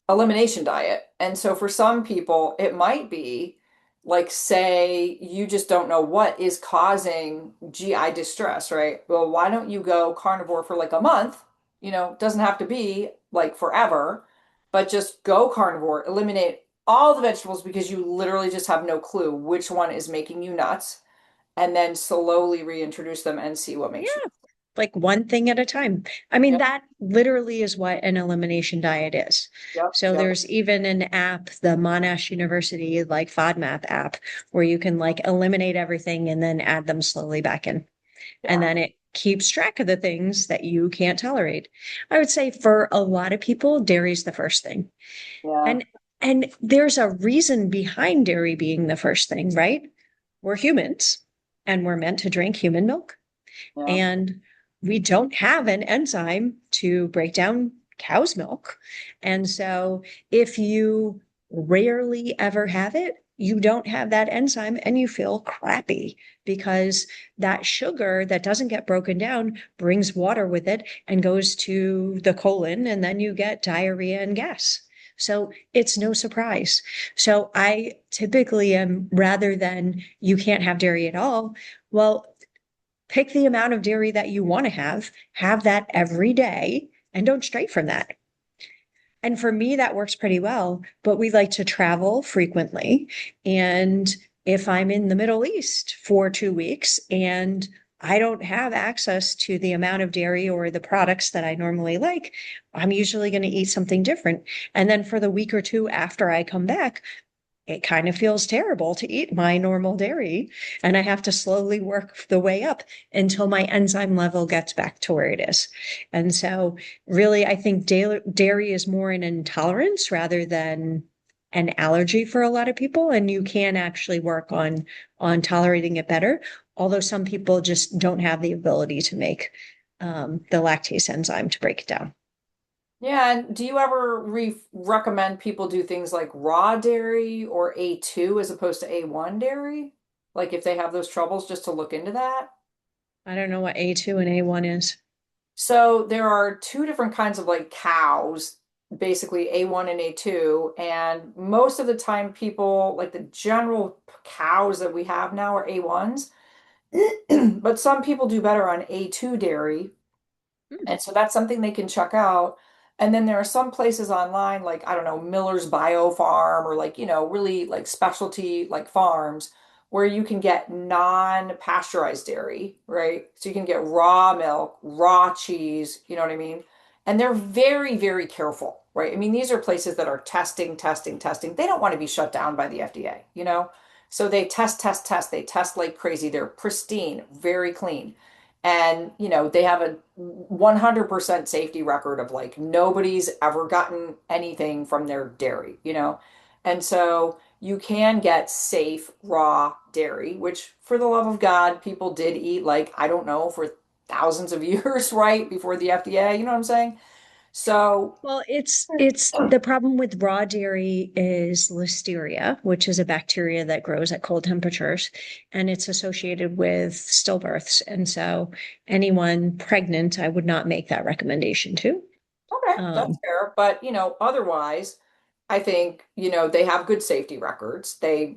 Elimination diet. And so for some people, it might be like, say, you just don't know what is causing GI distress, right? Well, why don't you go carnivore for like a month? Doesn't have to be like forever, but just go carnivore, eliminate all the vegetables because you literally just have no clue which one is making you nuts, and then slowly reintroduce them and see what Yeah. makes you. Like one thing at a time. I mean, Yep, that literally is what an elimination diet is. yep, So yep. there's even an app, the Monash University like FODMAP app, where you can like eliminate everything and then add them slowly back in. And Yeah, then it keeps track of the things that you can't tolerate. I would say for a lot of people, dairy is the first thing. yeah, And and there's a reason behind dairy being the first thing, right? We're humans and we're meant to drink human milk. yeah. And we don't have an enzyme to break down cow's milk. And so if you rarely ever have it, you don't have that enzyme and you feel crappy because that sugar that doesn't get broken down brings water with it and goes to the colon, and then you get diarrhea and gas. So it's no surprise. So I typically am rather than you can't have dairy at all. Well, pick the amount of dairy that you want to have that every day, and don't stray from that. And for me, that works pretty well. But we like to travel frequently. And if I'm in the Middle East for 2 weeks and I don't have access to the amount of dairy or the products that I normally like, I'm usually going to eat something different. And then for the week or two after I come back, it kind of feels terrible to eat my normal dairy. And I have to slowly work the way up until my enzyme level gets back to where it is. And so, really, I think dairy is more an intolerance rather than an allergy for a lot of people. And you can actually work on tolerating it better. Although some people just don't have the ability to make the lactase enzyme to break it down. Yeah, and do you ever re recommend people do things like raw dairy or A2 as opposed to A1 dairy? Like if they have those troubles, just to look into that? I don't know what A2 and A1 is. So there are two different kinds of like cows, basically A1 and A2, and most of the time people, like the general cows that we have now are A1s, but some people do better on A2 dairy. Hmm. And so that's something they can check out. And then there are some places online, like, I don't know, Miller's Bio Farm or like, really like specialty like farms where you can get non-pasteurized dairy, right? So you can get raw milk, raw cheese, you know what I mean? And they're very, very careful, right? I mean, these are places that are testing, testing, testing. They don't want to be shut down by the FDA, you know? So they test, test, test. They test like crazy. They're pristine, very clean. And, they have a 100% safety record of like nobody's ever gotten anything from their dairy. And so you can get safe raw dairy, which for the love of God, people did eat like, I don't know, for thousands of years, right? Before the FDA, you know what I'm saying? So, Well, it's the problem with raw dairy is listeria, which is a bacteria that grows at cold temperatures, and it's associated with stillbirths. And so anyone pregnant, I would not make that recommendation to. okay, that's Um, fair. But, otherwise, I think, they have good safety records. right.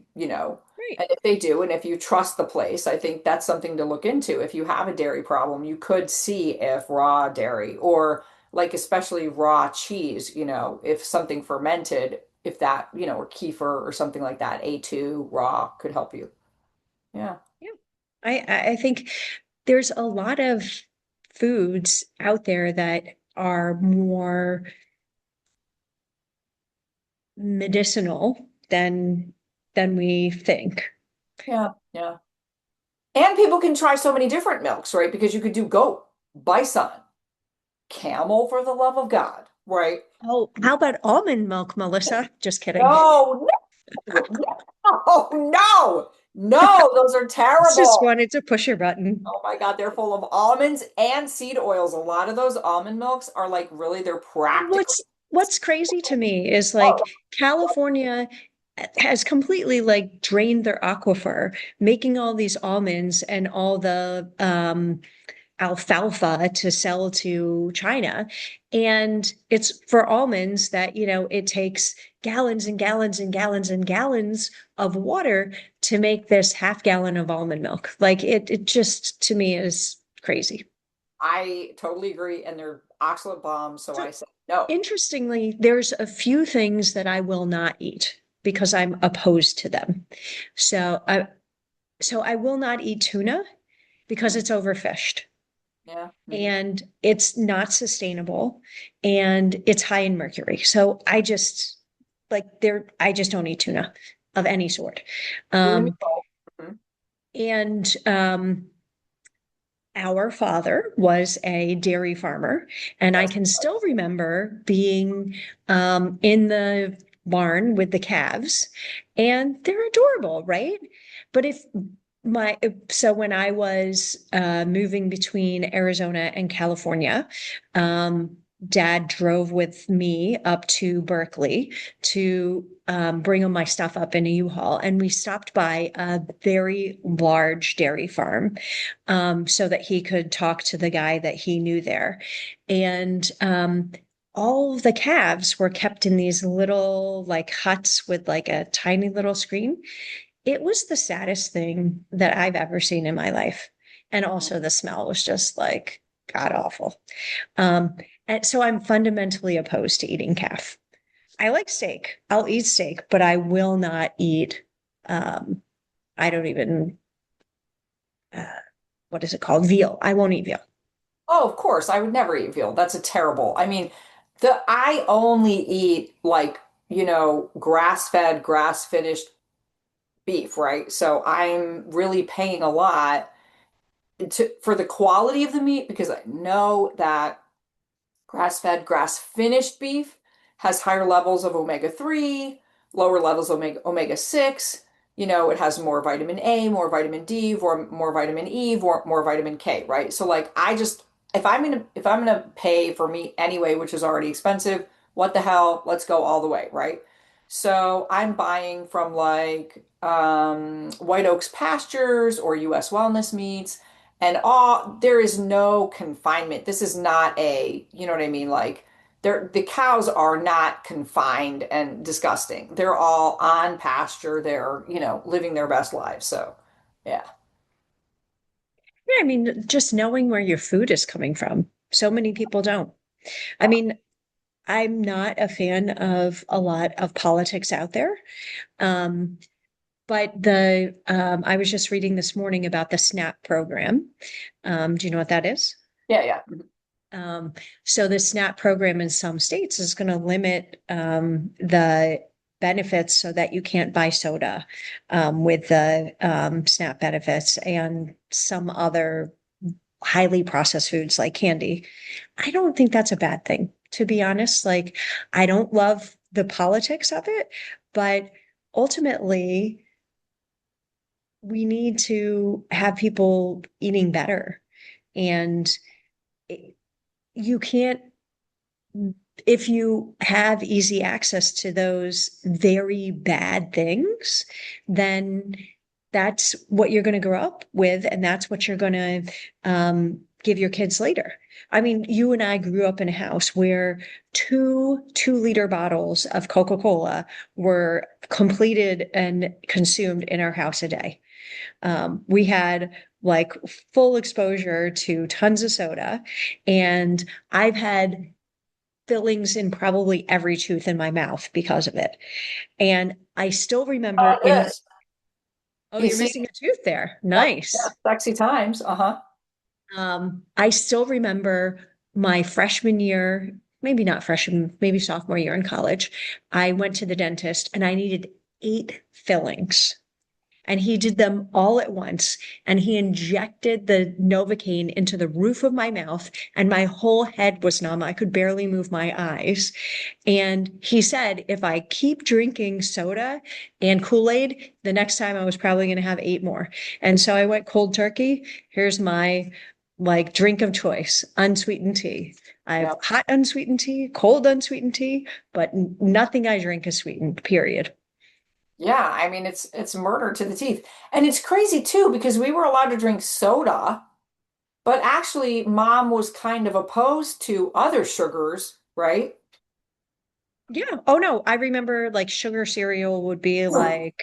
And if they do, and if you trust the place, I think that's something to look into. If you have a dairy problem, you could see if raw dairy or like especially raw cheese, if something fermented, if that, or kefir or something like that, A2 raw could help you. Yeah. Yeah. I think there's a lot of foods out there that are more medicinal than we think. Yeah. Yeah. And people can try so many different milks, right? Because you could do goat, bison, camel for the love of God, right? Oh, how about almond milk, Melissa? Just kidding. No, no, no, no, no, those are Just terrible. wanted to push your button. Oh my God, they're full of almonds and seed oils. A lot of those almond milks are like really, they're practically. What's crazy to me is Oh, like California has completely like drained their aquifer, making all these almonds and all the alfalfa to sell to China. And it's for almonds that, it takes gallons and gallons and gallons and gallons of water to make this half gallon of almond milk. Like it just to me is crazy. I totally agree. And they're oxalate bombs. So So I said, no, interestingly, there's a few things that I will not eat because I'm opposed to them. So I will not eat tuna because mm, it's overfished yeah, mhm. and it's not sustainable and it's high in mercury. So I just don't eat tuna of any sort. You and me Um, both. Mhm. and our father was a dairy farmer, and I Yes. can still remember being in the barn with the calves, and they're adorable, right? But if my so when I was moving between Arizona and California, um, Dad drove with me up to Berkeley to bring all my stuff up in a U-Haul, and we stopped by a very large dairy farm so that he could talk to the guy that he knew there. And all of the calves were kept in these little like huts with like a tiny little screen. It was the saddest thing that I've ever seen in my life. And Mhm. also the smell was just like, God awful. Um, and so I'm fundamentally opposed to eating calf. I like steak. I'll eat steak, but I will not eat, um, I don't even, uh, what is it called? Veal. I won't eat veal. Oh, of course, I would never eat veal. That's a terrible. I mean, the I only eat like, grass-fed, grass-finished beef, right? So I'm really paying a lot for the quality of the meat because I know that grass-fed, grass-finished beef has higher levels of omega-3, lower levels of omega-6. It has more vitamin A, more vitamin D, more vitamin E, more vitamin K, right? So like I just if I'm gonna pay for meat anyway, which is already expensive, what the hell? Let's go all the way, right? So I'm buying from like White Oaks Pastures or US Wellness Meats and all there is no confinement. This is not you know what I mean? Like the cows are not confined and disgusting. They're all on pasture. They're, living their best lives. So, yeah. Yeah, I mean, just knowing where your food is coming from. So many people don't. I mean, I'm not a fan of a lot of politics out there. Um, but I was just reading this morning about the SNAP program. Do you know what that is? Yeah, yeah. Um, so the SNAP program in some states is going to limit the benefits so that you can't buy soda with the SNAP benefits and some other highly processed foods like candy. I don't think that's a bad thing, to be honest. Like, I don't love the politics of it, but ultimately, we need to have people eating better. And it- you can't, if you have easy access to those very bad things, then that's what you're going to grow up with, and that's what you're going to give your kids later. I mean, you and I grew up in a house where two-liter bottles of Coca-Cola were completed and consumed in our house a day. We had like full exposure to tons of soda, and I've had fillings in probably every tooth in my mouth because of it. And I still remember It in, is. oh, You you're see? missing a tooth there. Yep. Yeah. Nice. Sexy times. Uh-huh. I still remember my freshman year, maybe not freshman, maybe sophomore year in college. I went to the dentist and I needed 8 fillings. And he did them all at once. And he injected the Novocaine into the roof of my mouth, and my whole head was numb. I could barely move my eyes. And he said, if I keep drinking soda and Kool-Aid, the next time I was probably going to have 8 more. And so I went cold turkey. Here's my like drink of choice, unsweetened tea. I have Yep. hot unsweetened tea, cold unsweetened tea, but nothing I drink is sweetened, period. Yeah, I mean it's murder to the teeth. And it's crazy too because we were allowed to drink soda, but actually mom was kind of opposed to other sugars, right? Yeah. Oh no, I remember like sugar cereal would be like,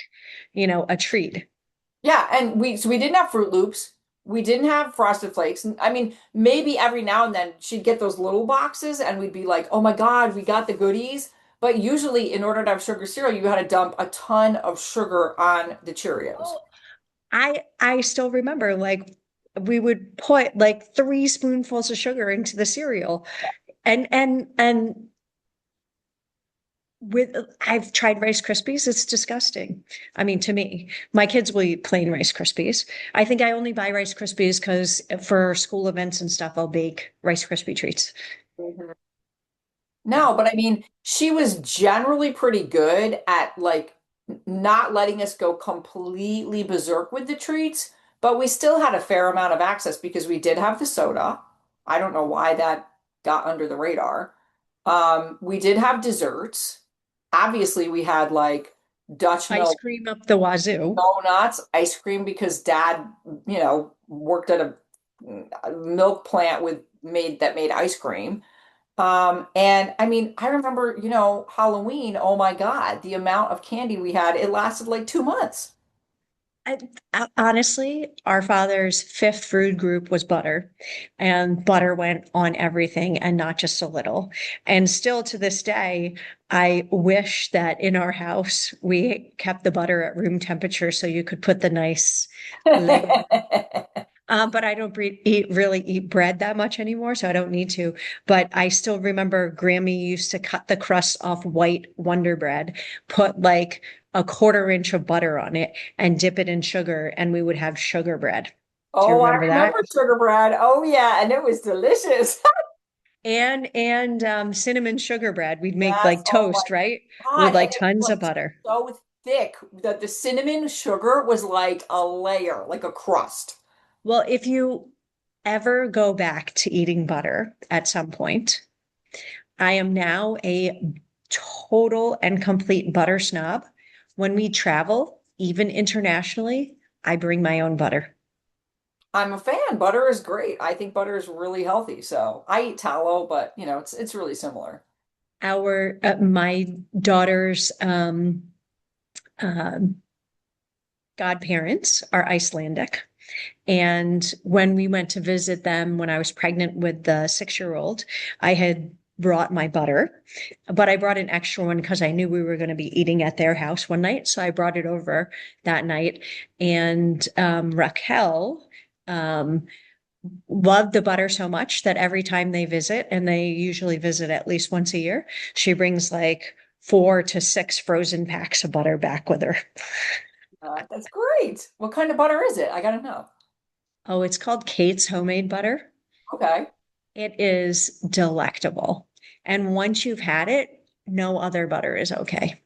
a treat. Yeah, and we didn't have Fruit Loops. We didn't have Frosted Flakes. And I mean, maybe every now and then she'd get those little boxes and we'd be like, "Oh my God, we got the goodies." But usually in order to have sugar cereal, you had to dump a ton of sugar on the Cheerios. Oh, I still remember like we would put like 3 spoonfuls of sugar into the cereal. And with I've tried Rice Krispies. It's disgusting. I mean, to me, my kids will eat plain Rice Krispies. I think I only buy Rice Krispies because for school events and stuff, I'll bake Rice Krispie treats. Mhm. Yeah. No, but I mean, she was generally pretty good at like not letting us go completely berserk with the treats, but we still had a fair amount of access because we did have the soda. I don't know why that got under the radar. We did have desserts. Obviously, we had like Dutch Ice milk cream up the wazoo. donuts, ice cream because dad, worked at a milk plant that made ice cream. And I mean, I remember, Halloween, oh my God, the amount of candy we had, it lasted like 2 months. I, honestly, our father's fifth food group was butter, and butter went on everything and not just a little. And still to this day, I wish that in our house we kept the butter at room temperature so you could put the nice lid on. But I don't really eat bread that much anymore, so I don't need to. But I still remember Grammy used to cut the crust off white Wonder Bread, put like a quarter inch of butter on it, and dip it in sugar, and we would have sugar bread. Do you Oh, I remember that? remember sugar bread. Oh yeah, and it was delicious. And cinnamon sugar bread. We'd make Yes. like Oh toast, my right? With God. And like it tons of was butter. so thick that the cinnamon sugar was like a layer, like a crust. Well, if you ever go back to eating butter at some point, I am now a total and complete butter snob. When we travel, even internationally, I bring my own butter. I'm a fan. Butter is great. I think butter is really healthy. So I eat tallow, but it's really similar. Our my daughter's um, godparents are Icelandic. And when we went to visit them when I was pregnant with the 6-year-old, I had brought my butter, but I brought an extra one because I knew we were going to be eating at their house one night. So I brought it over that night. And Raquel loved the butter so much that every time they visit, and they usually visit at least once a year, she brings like 4 to 6 frozen packs of butter back with her. That's great. What kind of butter is it? I gotta know. Oh, it's called Kate's homemade butter. Okay, It is delectable. And once you've had it, no other butter is okay.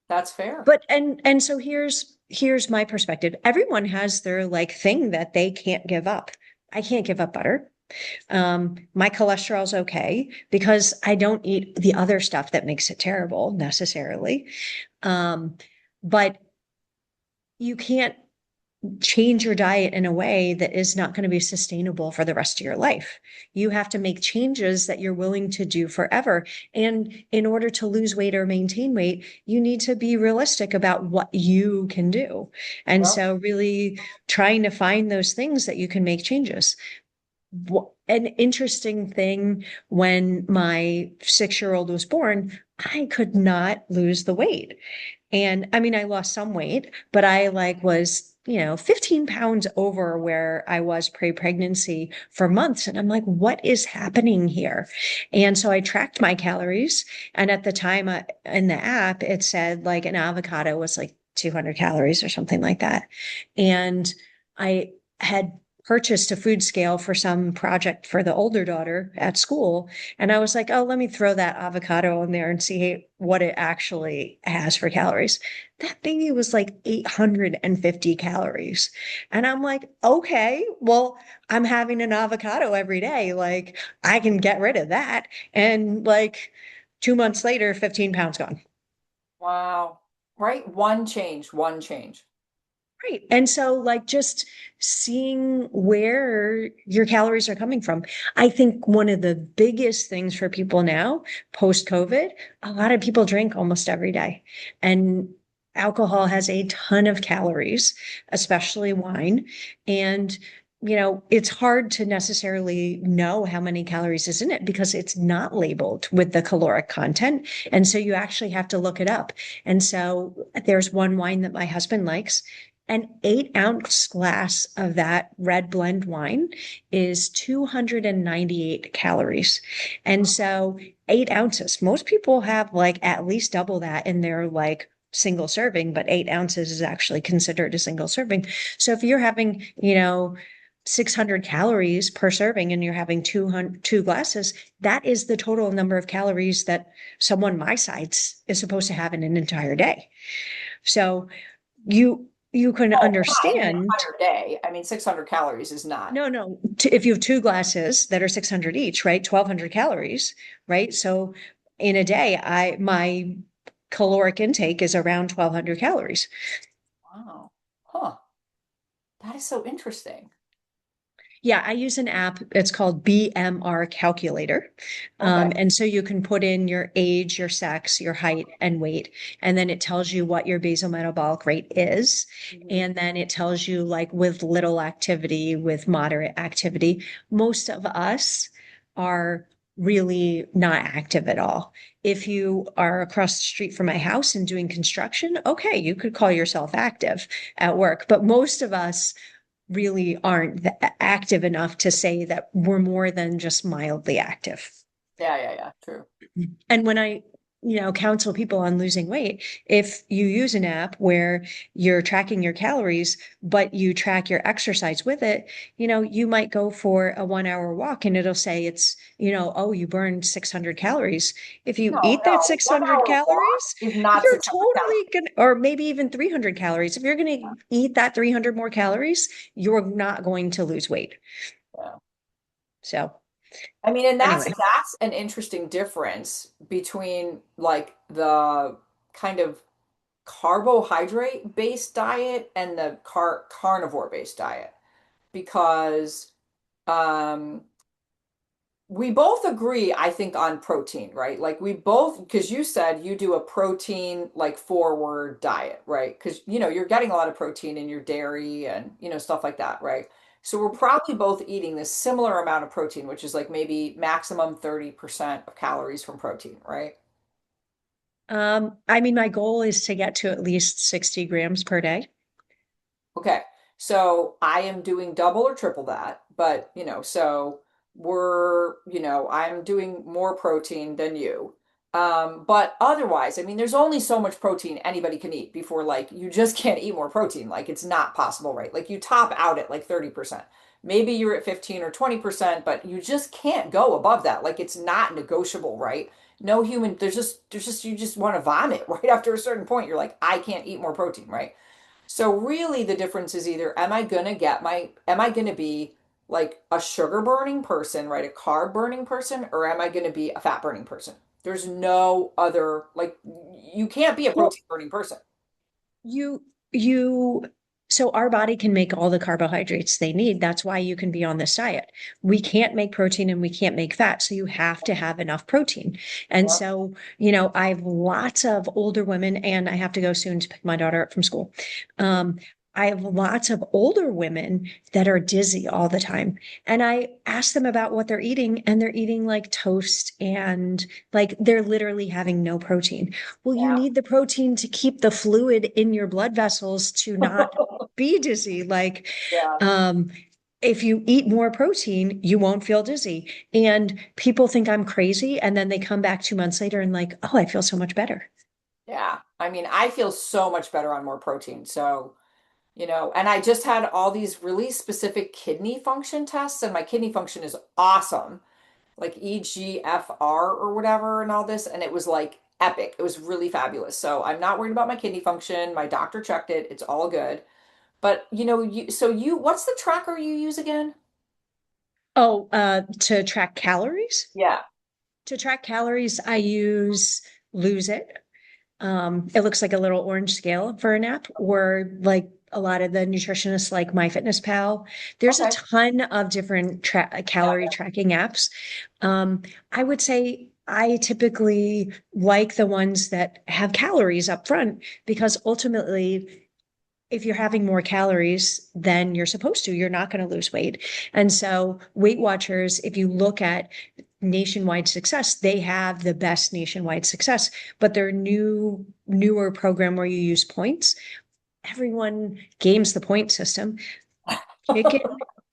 that's fair. But and so here's my perspective. Everyone has their like thing that they can't give up. I can't give up butter. My cholesterol's okay because I don't eat the other stuff that makes it terrible necessarily. Um, but you can't change your diet in a way that is not going to be sustainable for the rest of your life. You have to make changes that you're willing to do forever. And in order to lose weight or maintain weight, you need to be realistic about what you can do. And Yep. so, really trying to find those things that you can make changes. An interesting thing when my 6-year-old was born, I could not lose the weight. And I mean, I lost some weight, but I like was, 15 pounds over where I was pre-pregnancy for months. And I'm like, what is happening here? And so I tracked my calories. And at the time in the app, it said like an avocado was like 200 calories or something like that. And I had purchased a food scale for some project for the older daughter at school. And I was like, oh, let me throw that avocado in there and see what it actually has for calories. That baby was like 850 calories. And I'm like, okay, well, I'm having an avocado every day. Like, I can get rid of that. And like 2 months later, 15 pounds gone. Wow. Right? One change, one change. Right. And so, like, just seeing where your calories are coming from. I think one of the biggest things for people now, post COVID, a lot of people drink almost every day. And alcohol has a ton of calories, especially wine. And, it's hard to necessarily know how many calories is in it because it's not labeled with the caloric content. And so you actually have to look it up. And so there's one wine that my husband likes. An 8-ounce glass of that red blend wine is 298 calories. And so 8 ounces, most people have like at least double that in their like single serving, but 8 ounces is actually considered a single serving. So if you're having, 600 calories per serving and you're having 2 glasses, that is the total number of calories that someone my size is supposed to have in an entire day. So you can Oh, not in an understand. entire day. I mean, 600 calories is not. No, no. If you have 2 glasses that are 600 each, right? 1,200 calories, right? So in a day, I my caloric intake is around 1,200 calories. Wow. Huh. That is so interesting. Yeah, I use an app. It's called BMR Calculator. Okay. And so you can put in your age, your sex, your height, and weight. And then it tells you what your basal metabolic rate is. Mhm. And then it tells you, like, with little activity, with moderate activity. Most of us are really not active at all. If you are across the street from my house and doing construction, okay, you could call yourself active at work. But most of us really aren't active enough to say that we're more than just mildly active. Yeah, yeah, yeah. True. And when I, counsel people on losing weight, if you use an app where you're tracking your calories, but you track your exercise with it, you might go for a 1 hour walk and it'll say it's, oh, you burned 600 calories. If you No, eat that no. One 600 hour walk calories, is not you're 600 calories. totally gonna, or maybe even 300 calories. If you're going to eat that 300 more calories, you're not going to lose weight. Yeah. So I mean, and anyway. that's an interesting difference between like the kind of carbohydrate based diet and the carnivore based diet because um we both agree, I think, on protein, right? Like we both, because you said you do a protein like forward diet, right? Because you're getting a lot of protein in your dairy and stuff like that, right? So we're probably both eating this similar amount of protein, which is like maybe maximum 30% of calories from protein, right? I mean, my goal is to get to at least 60 grams per day. Okay. So I am doing double or triple that, but so I'm doing more protein than you. But otherwise, I mean, there's only so much protein anybody can eat before like you just can't eat more protein. Like it's not possible, right? Like you top out at like 30%. Maybe you're at 15 or 20%, but you just can't go above that. Like it's not negotiable, right? No human, there's just you just want to vomit right after a certain point. You're like, I can't eat more protein, right? So really the difference is either am I gonna be like a sugar burning person, right? A carb burning person, or am I gonna be a fat burning person? There's no other like you can't be a Well, protein burning person. You, you, so our body can make all the carbohydrates they need. That's why you can be on this diet. We can't make protein and we can't make fat. So you have to have enough protein. And Yeah. so, I have lots of older women, and I have to go soon to pick my daughter up from school. Um, I have lots of older women that are dizzy all the time. And I ask them about what they're eating, and they're eating like toast and like they're literally having no protein. Well, you Yeah. need the protein to keep the fluid in your blood vessels to not be dizzy. Like, Yeah. um, if you eat more protein, you won't feel dizzy. And people think I'm crazy. And then they come back 2 months later and like, oh, I feel so much better. Yeah. I mean, I feel so much better on more protein. So, and I just had all these really specific kidney function tests, and my kidney function is awesome. Like EGFR or whatever and all this. And it was like epic. It was really fabulous. So I'm not worried about my kidney function. My doctor checked it. It's all good. But what's the tracker you use again? Oh, to track calories? Yeah. To track calories, I use Lose It. It looks like a little orange scale for an app, or like a lot of the nutritionists like MyFitnessPal. There's a Okay. ton of different Yeah. calorie tracking apps. I would say I typically like the ones that have calories up front because ultimately, if you're having more calories than you're supposed to, you're not going to lose weight. And so, Weight Watchers, if you look at nationwide success, they have the best nationwide success, but their newer program where you use points, everyone games the point system. Chicken,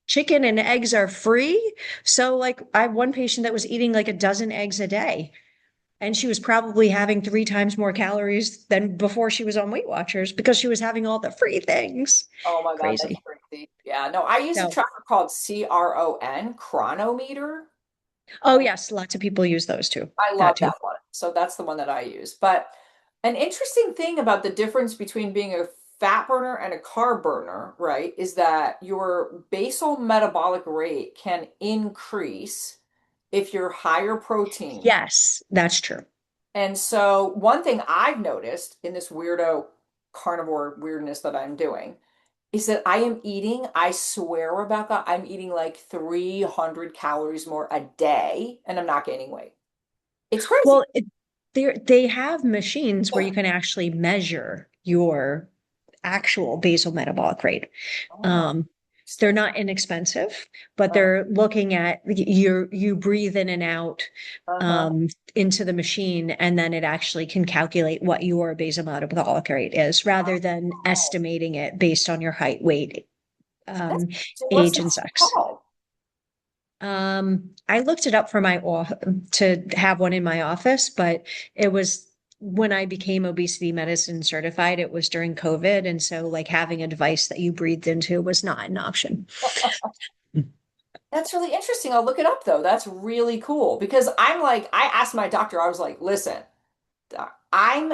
chicken and eggs are free. So like I have one patient that was eating like a dozen eggs a day, and she was probably having 3 times more calories than before she was on Weight Watchers because she was having all the free things. Oh my God, that's Crazy. crazy. Yeah. No, I use a So, tracker called Chronometer. oh yes, lots of people use those too. I That love too. that one. So that's the one that I use. But an interesting thing about the difference between being a fat burner and a carb burner, right, is that your basal metabolic rate can increase if you're higher protein. Yes, that's true. And so one thing I've noticed in this weirdo carnivore weirdness that I'm doing is that I am eating, I swear, Rebecca, I'm eating like 300 calories more a day and I'm not gaining weight. It's crazy. Well, they have machines where you can actually measure your actual basal metabolic rate. Oh my, Um, they're interesting. not inexpensive, but Uh, they're looking at you breathe in and out uh-huh. um, into the machine, and then it actually can calculate what your basal metabolic rate is, rather than Oh, estimating it based on your height, weight, that's um, interesting. What's age, the and machine sex. called? I looked it up for to have one in my office, but it was when I became obesity medicine certified, it was during COVID. And so like having a device that you breathed into was not an option. That's really interesting. I'll look it up though. That's really cool because I'm like, I asked my doctor, I was like, listen, I'm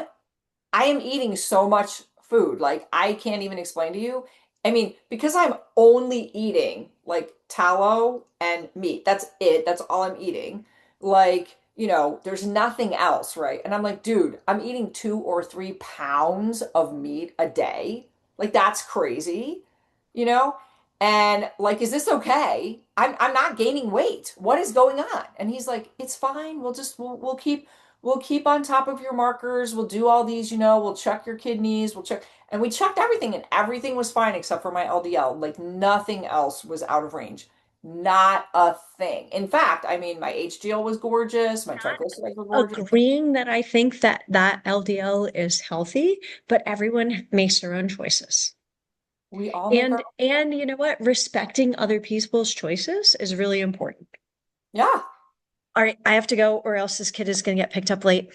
I am eating so much food. Like I can't even explain to you. I mean, because I'm only eating like tallow and meat. That's it. That's all I'm eating. Like, there's nothing else, right? And I'm like, dude, I'm eating 2 or 3 pounds of meat a day. Like that's crazy, you know? And like, is this okay? I'm not gaining weight. What is going on? And he's like, it's fine. We'll keep on top of your markers. We'll do all these, we'll check your kidneys, we'll check. And we checked everything and everything was fine except for my LDL. Like nothing else was out of range. Not a thing. In fact, I mean, my HDL was gorgeous, my triglycerides were gorgeous. Agreeing that I think that LDL is healthy, but everyone makes their own choices. We all make our, And you know what? Respecting other people's choices is really important. yeah. All right, I have to go, or else this kid is going to get picked up late.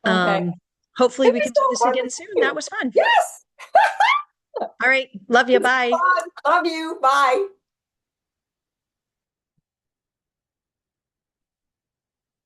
Okay. Um, hopefully It we was can do so this fun to again see soon. That you. was fun. Yes. All right, love you. It's Bye. fun. Love you. Bye.